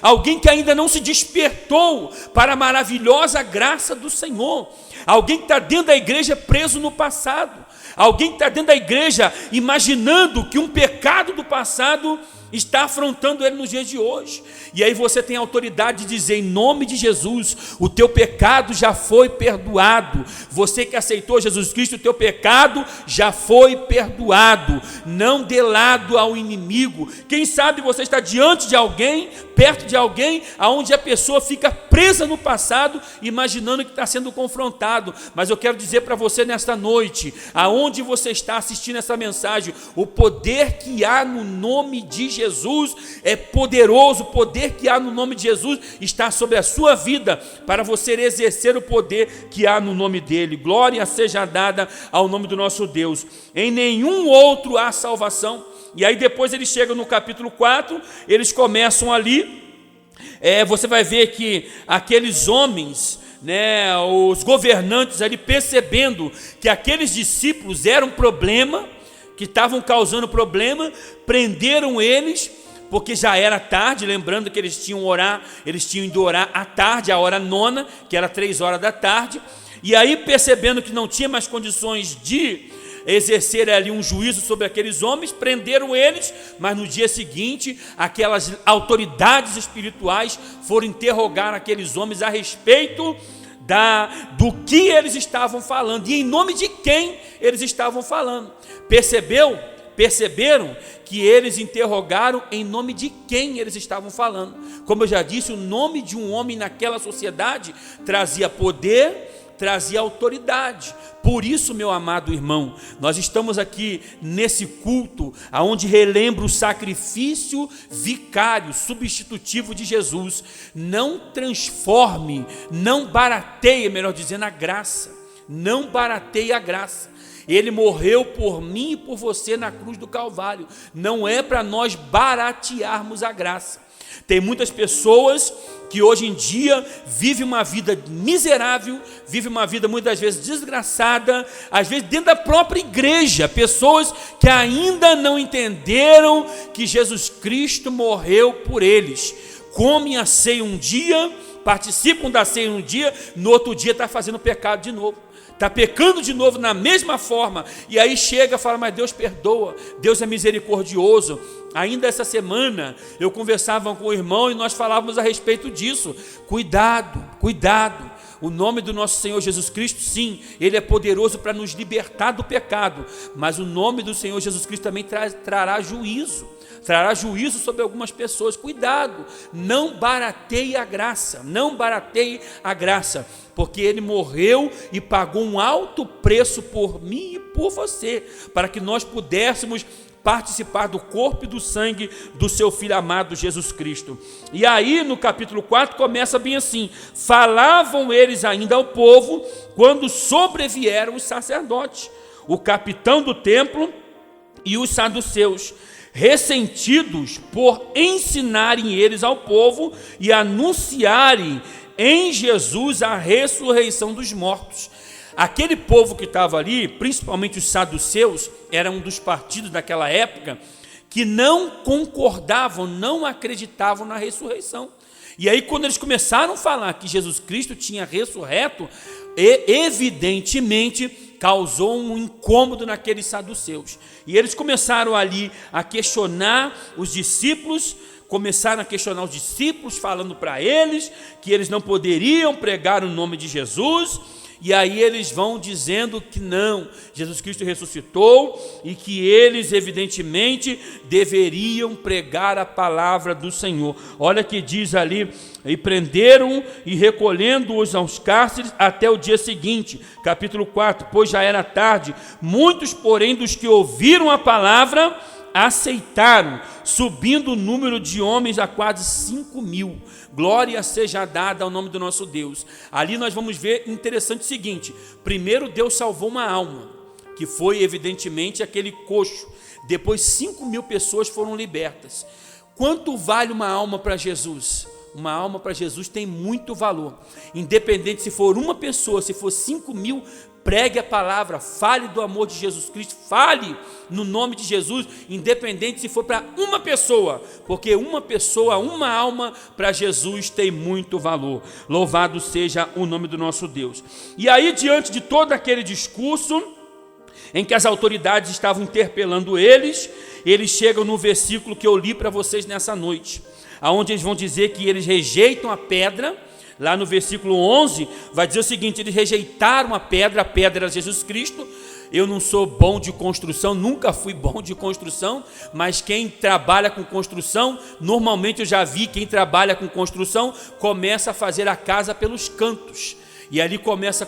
alguém que ainda não se despertou para a maravilhosa graça do Senhor, alguém que está dentro da igreja preso no passado, alguém que está dentro da igreja imaginando que um pecado do passado está afrontando ele nos dias de hoje. E aí você tem a autoridade de dizer, em nome de Jesus, o teu pecado já foi perdoado. Você que aceitou Jesus Cristo, o teu pecado já foi perdoado. Não dê lado ao inimigo. Quem sabe você está diante de alguém, perto de alguém, aonde a pessoa fica presa no passado, imaginando que está sendo confrontado. Mas eu quero dizer para você nesta noite, aonde você está assistindo essa mensagem, o poder que há no nome de Jesus é poderoso. O poder que há no nome de Jesus está sobre a sua vida, para você exercer o poder que há no nome dele. Glória seja dada ao nome do nosso Deus. Em nenhum outro há salvação. E aí depois eles chegam no capítulo 4, eles começam ali, você vai ver que aqueles homens, os governantes ali, percebendo que aqueles discípulos eram um problema, que estavam causando problema, prenderam eles, porque já era tarde, lembrando que eles tinham ido orar à tarde, a hora nona, que era 3 horas da tarde, e aí percebendo que não tinha mais condições de exercer ali um juízo sobre aqueles homens, prenderam eles, mas no dia seguinte, aquelas autoridades espirituais foram interrogar aqueles homens a respeito do que eles estavam falando, e em nome de quem eles estavam falando. Perceberam que eles interrogaram em nome de quem eles estavam falando. Como eu já disse, o nome de um homem naquela sociedade trazia poder, trazia autoridade. Por isso, meu amado irmão, nós estamos aqui nesse culto, onde relembra o sacrifício vicário, substitutivo de Jesus. Não transforme, não barateie, melhor dizendo, a graça. Não barateie a graça. Ele morreu por mim e por você na cruz do Calvário. Não é para nós baratearmos a graça. Tem muitas pessoas que hoje em dia vivem uma vida miserável, vivem uma vida muitas vezes desgraçada, às vezes dentro da própria igreja, pessoas que ainda não entenderam que Jesus Cristo morreu por eles. Comem a ceia um dia, participam da ceia um dia, no outro dia está fazendo pecado de novo. Está pecando de novo na mesma forma, e aí chega e fala, mas Deus perdoa, Deus é misericordioso. Ainda essa semana eu conversava com o irmão e nós falávamos a respeito disso. Cuidado, o nome do nosso Senhor Jesus Cristo, sim, Ele é poderoso para nos libertar do pecado, mas o nome do Senhor Jesus Cristo também trará juízo sobre algumas pessoas. Cuidado, não barateie a graça, porque Ele morreu e pagou um alto preço por mim e por você, para que nós pudéssemos participar do corpo e do sangue do seu Filho amado Jesus Cristo. E aí no capítulo 4 começa bem assim: falavam eles ainda ao povo, quando sobrevieram os sacerdotes, o capitão do templo e os saduceus, ressentidos por ensinarem eles ao povo e anunciarem em Jesus a ressurreição dos mortos. Aquele povo que estava ali, principalmente os saduceus, era um dos partidos daquela época, que não concordavam, não acreditavam na ressurreição. E aí quando eles começaram a falar que Jesus Cristo tinha ressurreto, evidentemente causou um incômodo naqueles saduceus. E eles começaram ali a questionar os discípulos, falando para eles que eles não poderiam pregar o nome de Jesus. E aí eles vão dizendo que não, Jesus Cristo ressuscitou e que eles evidentemente deveriam pregar a palavra do Senhor. Olha que diz ali: e prenderam e recolhendo-os aos cárceres até o dia seguinte. Capítulo 4, pois já era tarde, muitos porém dos que ouviram a palavra aceitaram, subindo o número de homens a quase 5.000. Glória seja dada ao nome do nosso Deus. Ali nós vamos ver interessante o seguinte: primeiro Deus salvou uma alma, que foi evidentemente aquele coxo. Depois 5.000 pessoas foram libertas. Quanto vale uma alma para Jesus? Uma alma para Jesus tem muito valor. Independente se for uma pessoa, se for 5.000, pregue a palavra, fale do amor de Jesus Cristo, fale no nome de Jesus, independente se for para uma pessoa, porque uma pessoa, uma alma para Jesus tem muito valor. Louvado seja o nome do nosso Deus. E aí, diante de todo aquele discurso, em que as autoridades estavam interpelando eles chegam no versículo que eu li para vocês nessa noite, aonde eles vão dizer que eles rejeitam a pedra. Lá no versículo 11, vai dizer o seguinte: eles rejeitaram a pedra era Jesus Cristo. Eu não sou bom de construção, nunca fui bom de construção, mas quem trabalha com construção, normalmente eu já vi quem trabalha com construção, começa a fazer a casa pelos cantos. E ali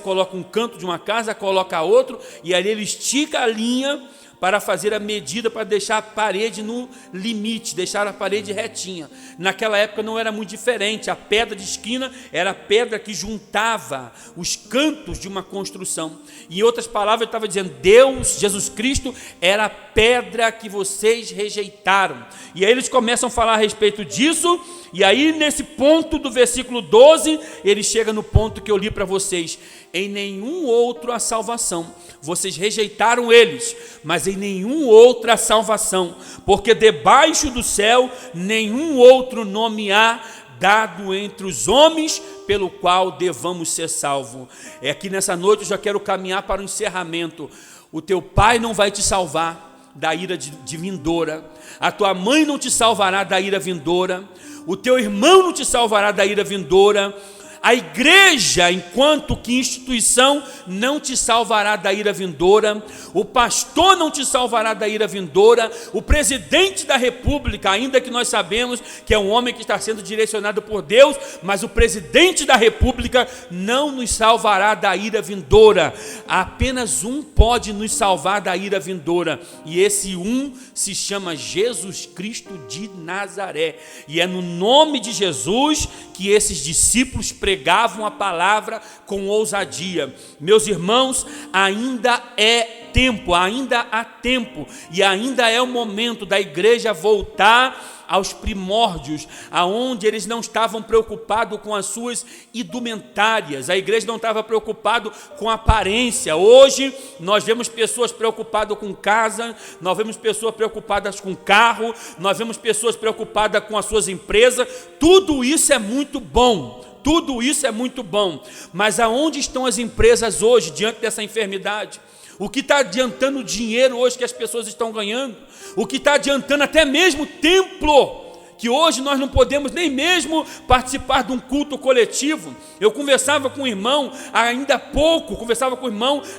coloca um canto de uma casa, coloca outro, e ali ele estica a linha para fazer a medida, para deixar a parede no limite, deixar a parede retinha. Naquela época não era muito diferente, a pedra de esquina era a pedra que juntava os cantos de uma construção. Em outras palavras, ele estava dizendo: Deus, Jesus Cristo, era a pedra que vocês rejeitaram. E aí eles começam a falar a respeito disso, e aí nesse ponto do versículo 12, ele chega no ponto que eu li para vocês: em nenhum outro há salvação. Vocês rejeitaram eles, mas em nenhum outro há salvação, porque debaixo do céu nenhum outro nome há dado entre os homens pelo qual devamos ser salvos. É aqui nessa noite eu já quero caminhar para o encerramento. O teu pai não vai te salvar da ira de vindoura, a tua mãe não te salvará da ira vindoura, o teu irmão não te salvará da ira vindoura, a igreja, enquanto que instituição, não te salvará da ira vindoura, o pastor não te salvará da ira vindoura, o presidente da república, ainda que nós sabemos que é um homem que está sendo direcionado por Deus, mas o presidente da república não nos salvará da ira vindoura. Apenas um pode nos salvar da ira vindoura, e esse um se chama Jesus Cristo de Nazaré, e é no nome de Jesus que esses discípulos pregavam a palavra com ousadia. Meus irmãos, ainda é tempo, ainda há tempo, e ainda é o momento da igreja voltar aos primórdios, aonde eles não estavam preocupados com as suas indumentárias, a igreja não estava preocupada com a aparência. Hoje nós vemos pessoas preocupadas com casa, nós vemos pessoas preocupadas com carro, nós vemos pessoas preocupadas com as suas empresas. Tudo isso é muito bom, tudo isso é muito bom, mas aonde estão as empresas hoje diante dessa enfermidade? O que está adiantando o dinheiro hoje que as pessoas estão ganhando? O que está adiantando até mesmo o templo, que hoje nós não podemos nem mesmo participar de um culto coletivo? Eu conversava com um irmão ainda há pouco,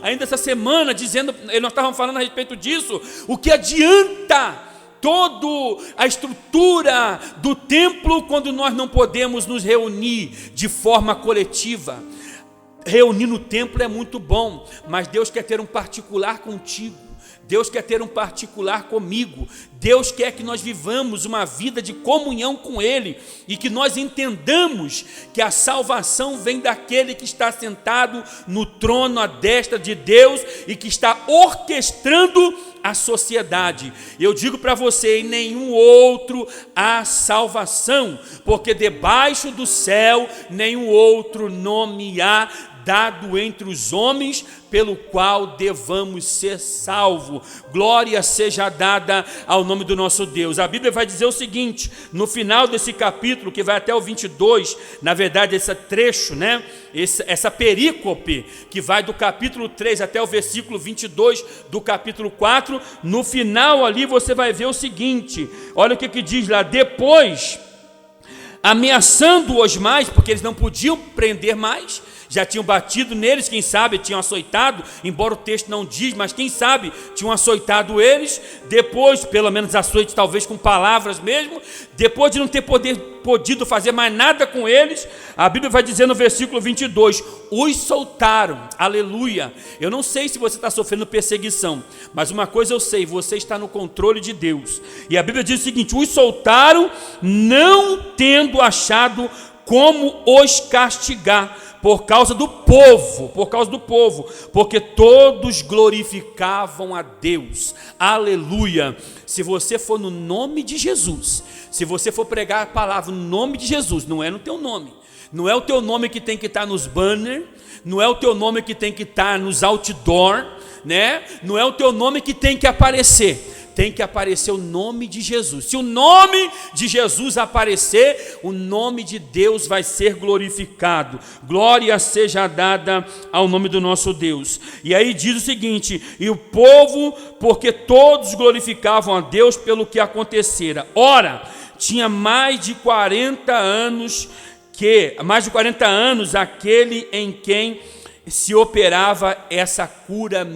ainda essa semana, dizendo, nós estávamos falando a respeito disso, o que adianta toda a estrutura do templo quando nós não podemos nos reunir de forma coletiva? Reunir no templo é muito bom, mas Deus quer ter um particular contigo, Deus quer ter um particular comigo, Deus quer que nós vivamos uma vida de comunhão com Ele, e que nós entendamos que a salvação vem daquele que está sentado no trono à destra de Deus, e que está orquestrando a sociedade. Eu digo para você, em nenhum outro há salvação, porque debaixo do céu nenhum outro nome há dado entre os homens pelo qual devamos ser salvos. Glória seja dada ao nome do nosso Deus. A Bíblia vai dizer o seguinte, no final desse capítulo, que vai até o 22, na verdade esse trecho, né? Essa perícope, que vai do capítulo 3 até o versículo 22 do capítulo 4, no final ali você vai ver o seguinte, olha o que diz lá: depois, ameaçando-os mais, porque eles não podiam prender mais, já tinham batido neles, quem sabe tinham açoitado, embora o texto não diz, mas quem sabe tinham açoitado eles. Depois, pelo menos açoite talvez com palavras mesmo, depois de não ter podido fazer mais nada com eles, a Bíblia vai dizer no versículo 22, os soltaram. Aleluia. Eu não sei se você está sofrendo perseguição, mas uma coisa eu sei, você está no controle de Deus. E a Bíblia diz o seguinte: os soltaram, não tendo achado como os castigar, por causa do povo, porque todos glorificavam a Deus. Aleluia. Se você for no nome de Jesus, se você for pregar a palavra no nome de Jesus, não é no teu nome, não é o teu nome que tem que estar nos banners, não é o teu nome que tem que estar nos outdoor, né? Não é o teu nome que tem que aparecer. Tem que aparecer o nome de Jesus. Se o nome de Jesus aparecer, o nome de Deus vai ser glorificado. Glória seja dada ao nome do nosso Deus. E aí diz o seguinte: e o povo, porque todos glorificavam a Deus pelo que acontecera. Ora, tinha mais de 40 anos aquele em quem se operava essa cura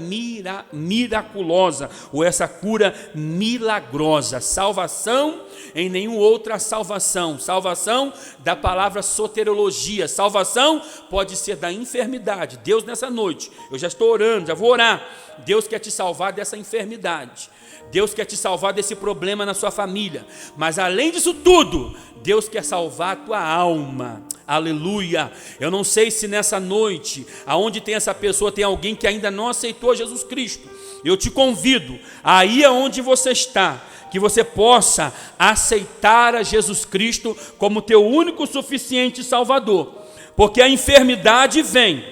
miraculosa, ou essa cura milagrosa. Salvação em nenhuma outra salvação. Salvação da palavra soterologia. Salvação pode ser da enfermidade. Deus, nessa noite, eu já estou orando, já vou orar. Deus quer te salvar dessa enfermidade. Deus quer te salvar desse problema na sua família. Mas além disso tudo, Deus quer salvar a tua alma. Aleluia. Eu não sei se nessa noite, aonde tem essa pessoa, tem alguém que ainda não aceitou Jesus Cristo. Eu te convido, aí aonde você está, que você possa aceitar a Jesus Cristo como teu único suficiente Salvador. Porque a enfermidade vem,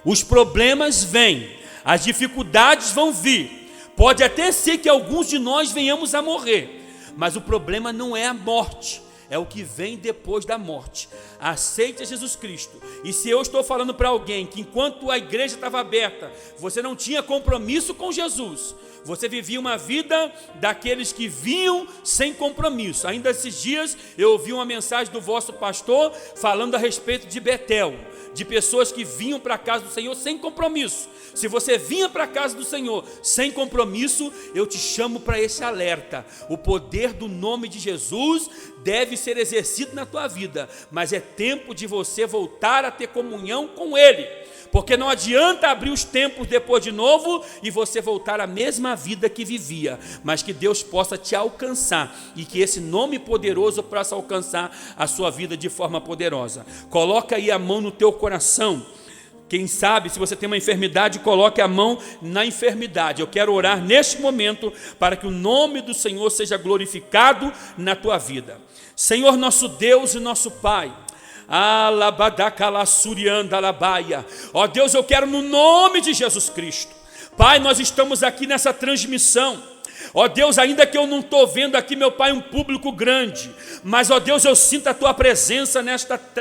os problemas vêm, as dificuldades vão vir. Pode até ser que alguns de nós venhamos a morrer, mas o problema não é a morte, é o que vem depois da morte. Aceite Jesus Cristo. E se eu estou falando para alguém que enquanto a igreja estava aberta, você não tinha compromisso com Jesus, você vivia uma vida daqueles que vinham sem compromisso. Ainda esses dias eu ouvi uma mensagem do vosso pastor falando a respeito de Betel, de pessoas que vinham para a casa do Senhor sem compromisso. Se você vinha para a casa do Senhor sem compromisso, eu te chamo para esse alerta. O poder do nome de Jesus deve ser exercido na tua vida, mas é tempo de você voltar a ter comunhão com Ele, porque não adianta abrir os templos depois de novo e você voltar à mesma vida que vivia, mas que Deus possa te alcançar e que esse nome poderoso possa alcançar a sua vida de forma poderosa. Coloca aí a mão no teu coração. Quem sabe, se você tem uma enfermidade, coloque a mão na enfermidade. Eu quero orar neste momento para que o nome do Senhor seja glorificado na tua vida. Senhor, nosso Deus e nosso Pai, ó Deus, eu quero no nome de Jesus Cristo. Pai, nós estamos aqui nessa transmissão. Ó Deus, ainda que eu não estou vendo aqui, meu Pai, um público grande, mas, ó Deus, eu sinto a Tua presença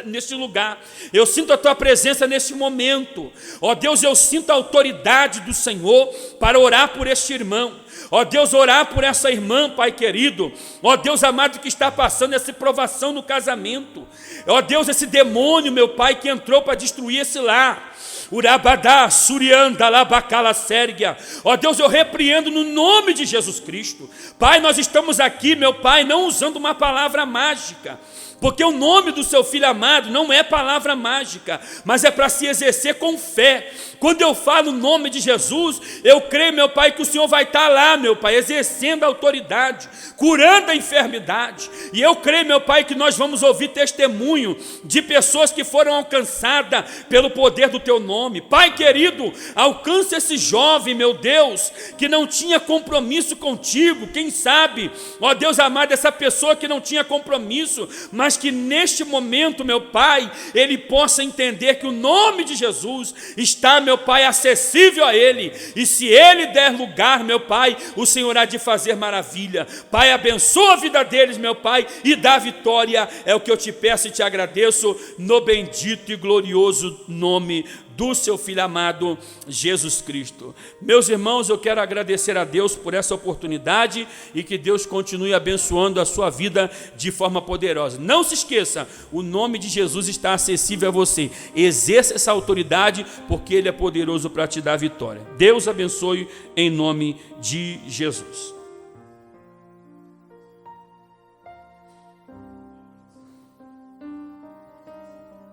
neste lugar, eu sinto a Tua presença neste momento. Ó Deus, eu sinto a autoridade do Senhor para orar por este irmão. Ó Deus, orar por essa irmã, Pai querido. Ó Deus amado, que está passando essa provação no casamento. Ó Deus, esse demônio, meu Pai, que entrou para destruir esse lar. Urabadá, Surianda, Labacala, Sérgia. Ó Deus, eu repreendo no nome de Jesus Cristo. Pai, nós estamos aqui, meu Pai, não usando uma palavra mágica, porque o nome do seu filho amado não é palavra mágica, mas é para se exercer com fé. Quando eu falo o nome de Jesus, eu creio, meu Pai, que o Senhor vai estar lá, meu Pai, exercendo a autoridade, curando a enfermidade. E eu creio, meu Pai, que nós vamos ouvir testemunho de pessoas que foram alcançadas pelo poder do Teu nome. Pai querido, alcance esse jovem, meu Deus, que não tinha compromisso contigo. Quem sabe, ó Deus amado, essa pessoa que não tinha compromisso, mas que neste momento, meu Pai, ele possa entender que o nome de Jesus está, meu Pai, acessível a ele, e se ele der lugar, meu Pai, o Senhor há de fazer maravilha. Pai, abençoa a vida deles, meu Pai, e dá vitória, é o que eu te peço e te agradeço, no bendito e glorioso nome do seu Filho amado, Jesus Cristo. Meus irmãos, eu quero agradecer a Deus por essa oportunidade e que Deus continue abençoando a sua vida de forma poderosa. Não se esqueça, o nome de Jesus está acessível a você. Exerça essa autoridade, porque Ele é poderoso para te dar vitória. Deus abençoe em nome de Jesus.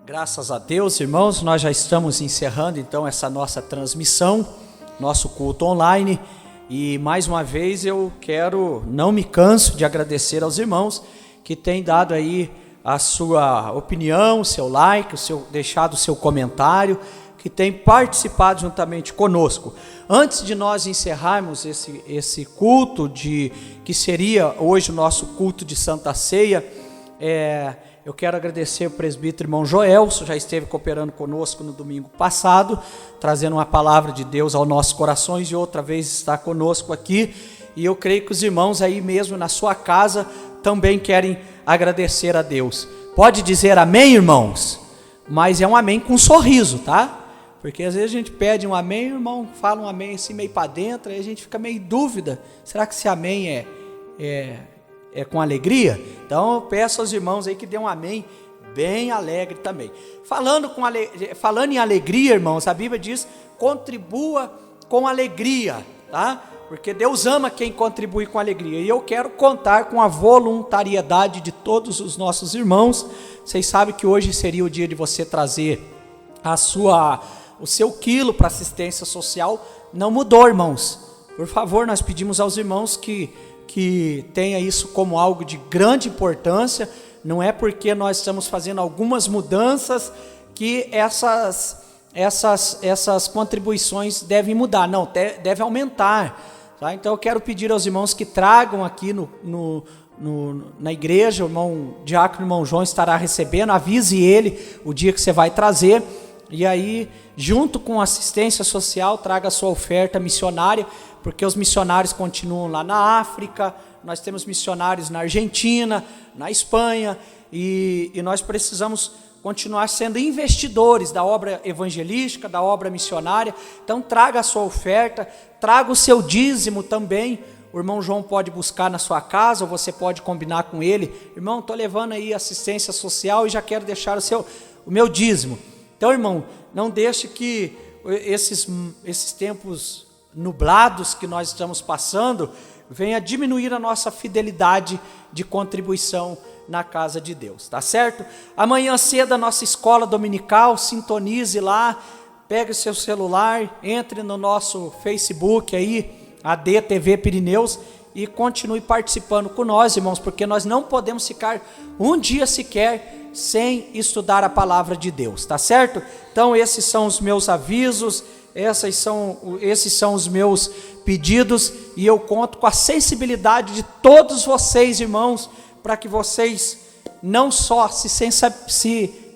Graças a Deus, irmãos, nós já estamos encerrando então essa nossa transmissão, nosso culto online, e mais uma vez eu não me canso de agradecer aos irmãos que têm dado aí a sua opinião, o seu like, deixado o seu comentário, que tem participado juntamente conosco. Antes de nós encerrarmos esse culto, que seria hoje o nosso culto de Santa Ceia, eu quero agradecer o presbítero irmão Joelso, já esteve cooperando conosco no domingo passado, trazendo uma palavra de Deus aos nossos corações, e outra vez está conosco aqui, e eu creio que os irmãos aí mesmo na sua casa também querem agradecer a Deus. Pode dizer amém, irmãos? Mas é um amém com um sorriso, tá? Porque às vezes a gente pede um amém, o irmão fala um amém assim meio para dentro, aí a gente fica meio em dúvida, será que esse amém é com alegria? Então eu peço aos irmãos aí que dêem um amém bem alegre também. Falando em alegria, irmãos, a Bíblia diz, contribua com alegria, tá? Porque Deus ama quem contribui com alegria, e eu quero contar com a voluntariedade de todos os nossos irmãos. Vocês sabem que hoje seria o dia de você trazer o seu quilo para assistência social. Não mudou, irmãos. Por favor, nós pedimos aos irmãos que tenha isso como algo de grande importância. Não é porque nós estamos fazendo algumas mudanças que essas contribuições devem mudar. Não, deve aumentar, tá? Então eu quero pedir aos irmãos que tragam aqui na igreja, o irmão diácono, irmão João estará recebendo, avise ele o dia que você vai trazer, e aí junto com assistência social traga a sua oferta missionária, porque os missionários continuam lá na África, nós temos missionários na Argentina, na Espanha, e nós precisamos continuar sendo investidores da obra evangelística, da obra missionária. Então traga a sua oferta, traga o seu dízimo também. O irmão João pode buscar na sua casa, ou você pode combinar com ele: irmão, estou levando aí assistência social e já quero deixar o meu dízimo. Então, irmão, não deixe que esses tempos nublados que nós estamos passando venha diminuir a nossa fidelidade de contribuição na casa de Deus, tá certo? Amanhã cedo a nossa escola dominical, sintonize lá, pegue o seu celular, entre no nosso Facebook aí, ADTV Pirineus, e continue participando com nós, irmãos, porque nós não podemos ficar um dia sequer sem estudar a palavra de Deus, tá certo? Então esses são os meus avisos, esses são os meus pedidos, e eu conto com a sensibilidade de todos vocês, irmãos, para que vocês não só se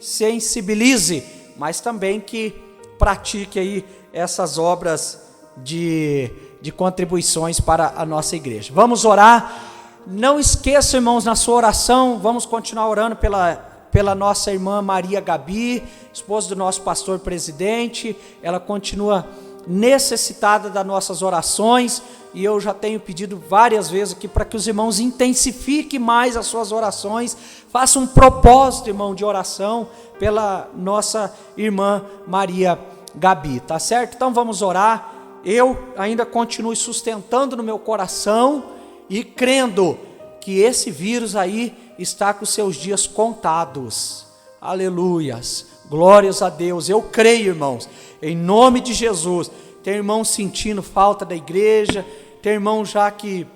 sensibilize, mas também que pratique aí essas obras de contribuições para a nossa igreja. Vamos orar. Não esqueçam, irmãos, na sua oração, vamos continuar orando pela nossa irmã Maria Gabi, esposa do nosso pastor presidente. Ela continua necessitada das nossas orações, e eu já tenho pedido várias vezes aqui para que os irmãos intensifiquem mais as suas orações, façam um propósito, irmão, de oração pela nossa irmã Maria Gabi, tá certo? Então vamos orar. Eu ainda continuo sustentando no meu coração e crendo que esse vírus aí está com os seus dias contados. Aleluias, glórias a Deus. Eu creio, irmãos, em nome de Jesus. Tem irmão sentindo falta da igreja, tem irmão já que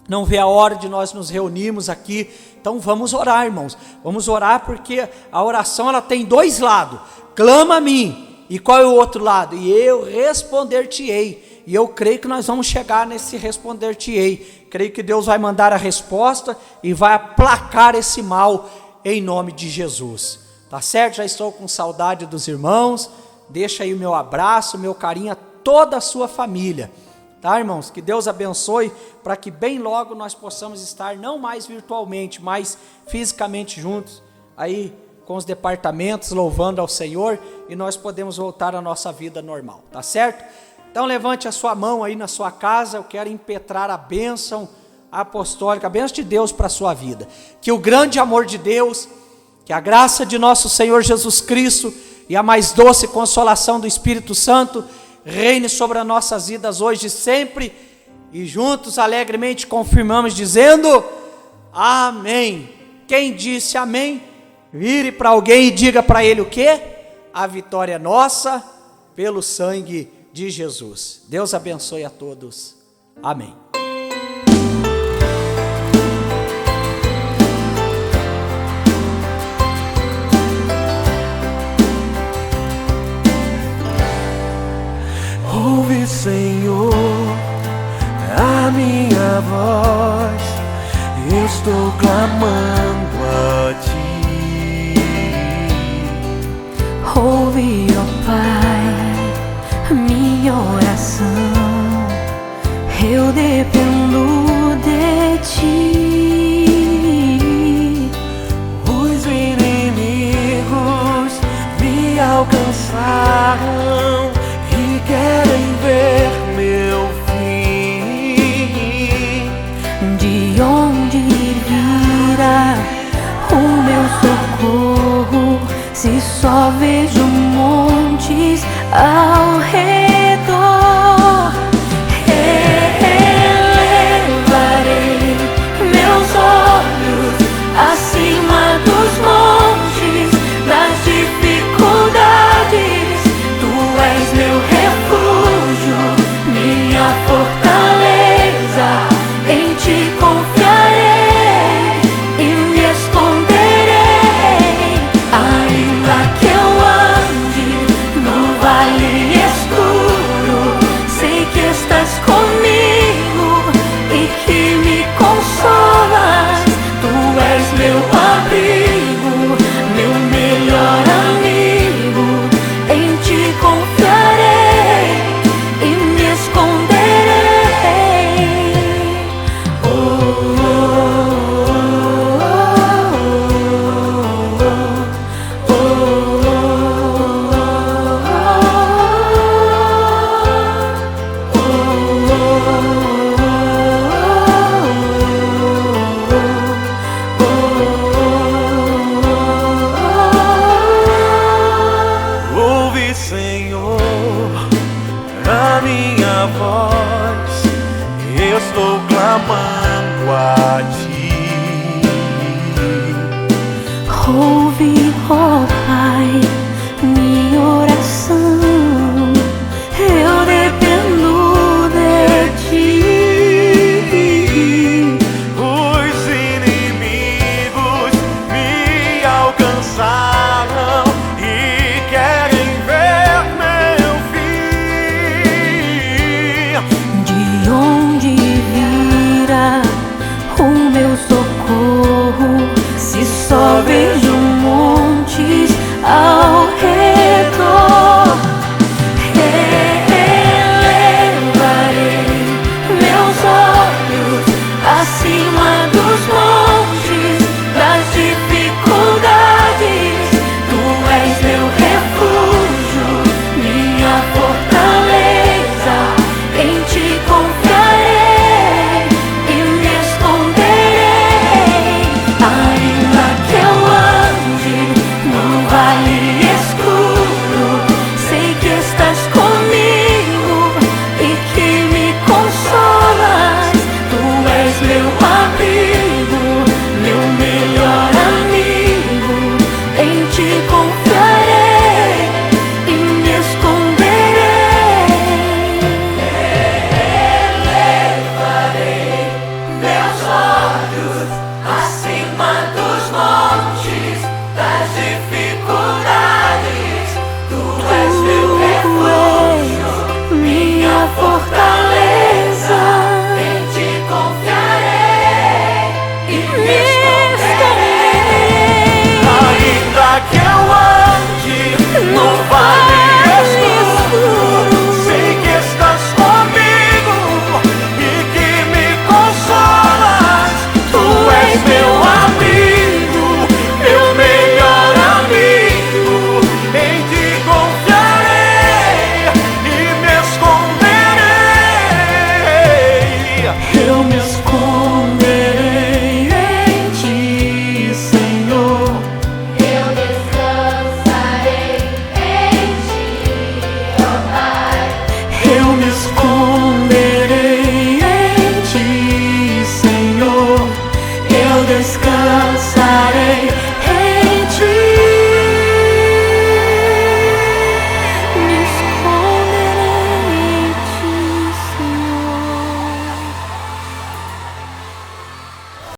não vê a hora de nós nos reunirmos aqui. Então vamos orar, irmãos, vamos orar, porque a oração ela tem dois lados: clama a mim, e qual é o outro lado? E eu responder-te-ei. E eu creio que nós vamos chegar nesse responder-te-ei. Creio que Deus vai mandar a resposta e vai aplacar esse mal em nome de Jesus. Tá certo? Já estou com saudade dos irmãos. Deixa aí o meu abraço, meu carinho a toda a sua família. Tá, irmãos? Que Deus abençoe, para que bem logo nós possamos estar não mais virtualmente, mas fisicamente juntos, aí com os departamentos, louvando ao Senhor, e nós podemos voltar à nossa vida normal. Tá certo? Então levante a sua mão aí na sua casa. Eu quero impetrar a bênção apostólica, a bênção de Deus para a sua vida. Que o grande amor de Deus, que a graça de nosso Senhor Jesus Cristo e a mais doce consolação do Espírito Santo reine sobre as nossas vidas hoje e sempre, e juntos alegremente confirmamos dizendo amém. Quem disse amém, vire para alguém e diga para ele o quê? A vitória é nossa pelo sangue de Jesus. Deus abençoe a todos. Amém. Ouve, Senhor, a minha voz, estou clamando a Ti. Ouve, ó Pai, minha oração, eu dependo de Ti. Os inimigos me alcançaram e querem ver meu fim. De onde virá o meu socorro, se só vejo montes ao redor? Elevarei meus olhos acima dos montes, das dificuldades. Tu és meu refúgio, minha fortaleza. Em Ti confiarei e me esconderei. Ainda que eu ande no vale escuro, sei que estás comigo e que me consolas. Tu és meu abrigo, meu melhor amigo. Em Ti confiarei e me esconderei. Oh, oh, oh, oh, Ouve, Senhor, a minha voz, estou clamando a Ti. ouve, ó Pai,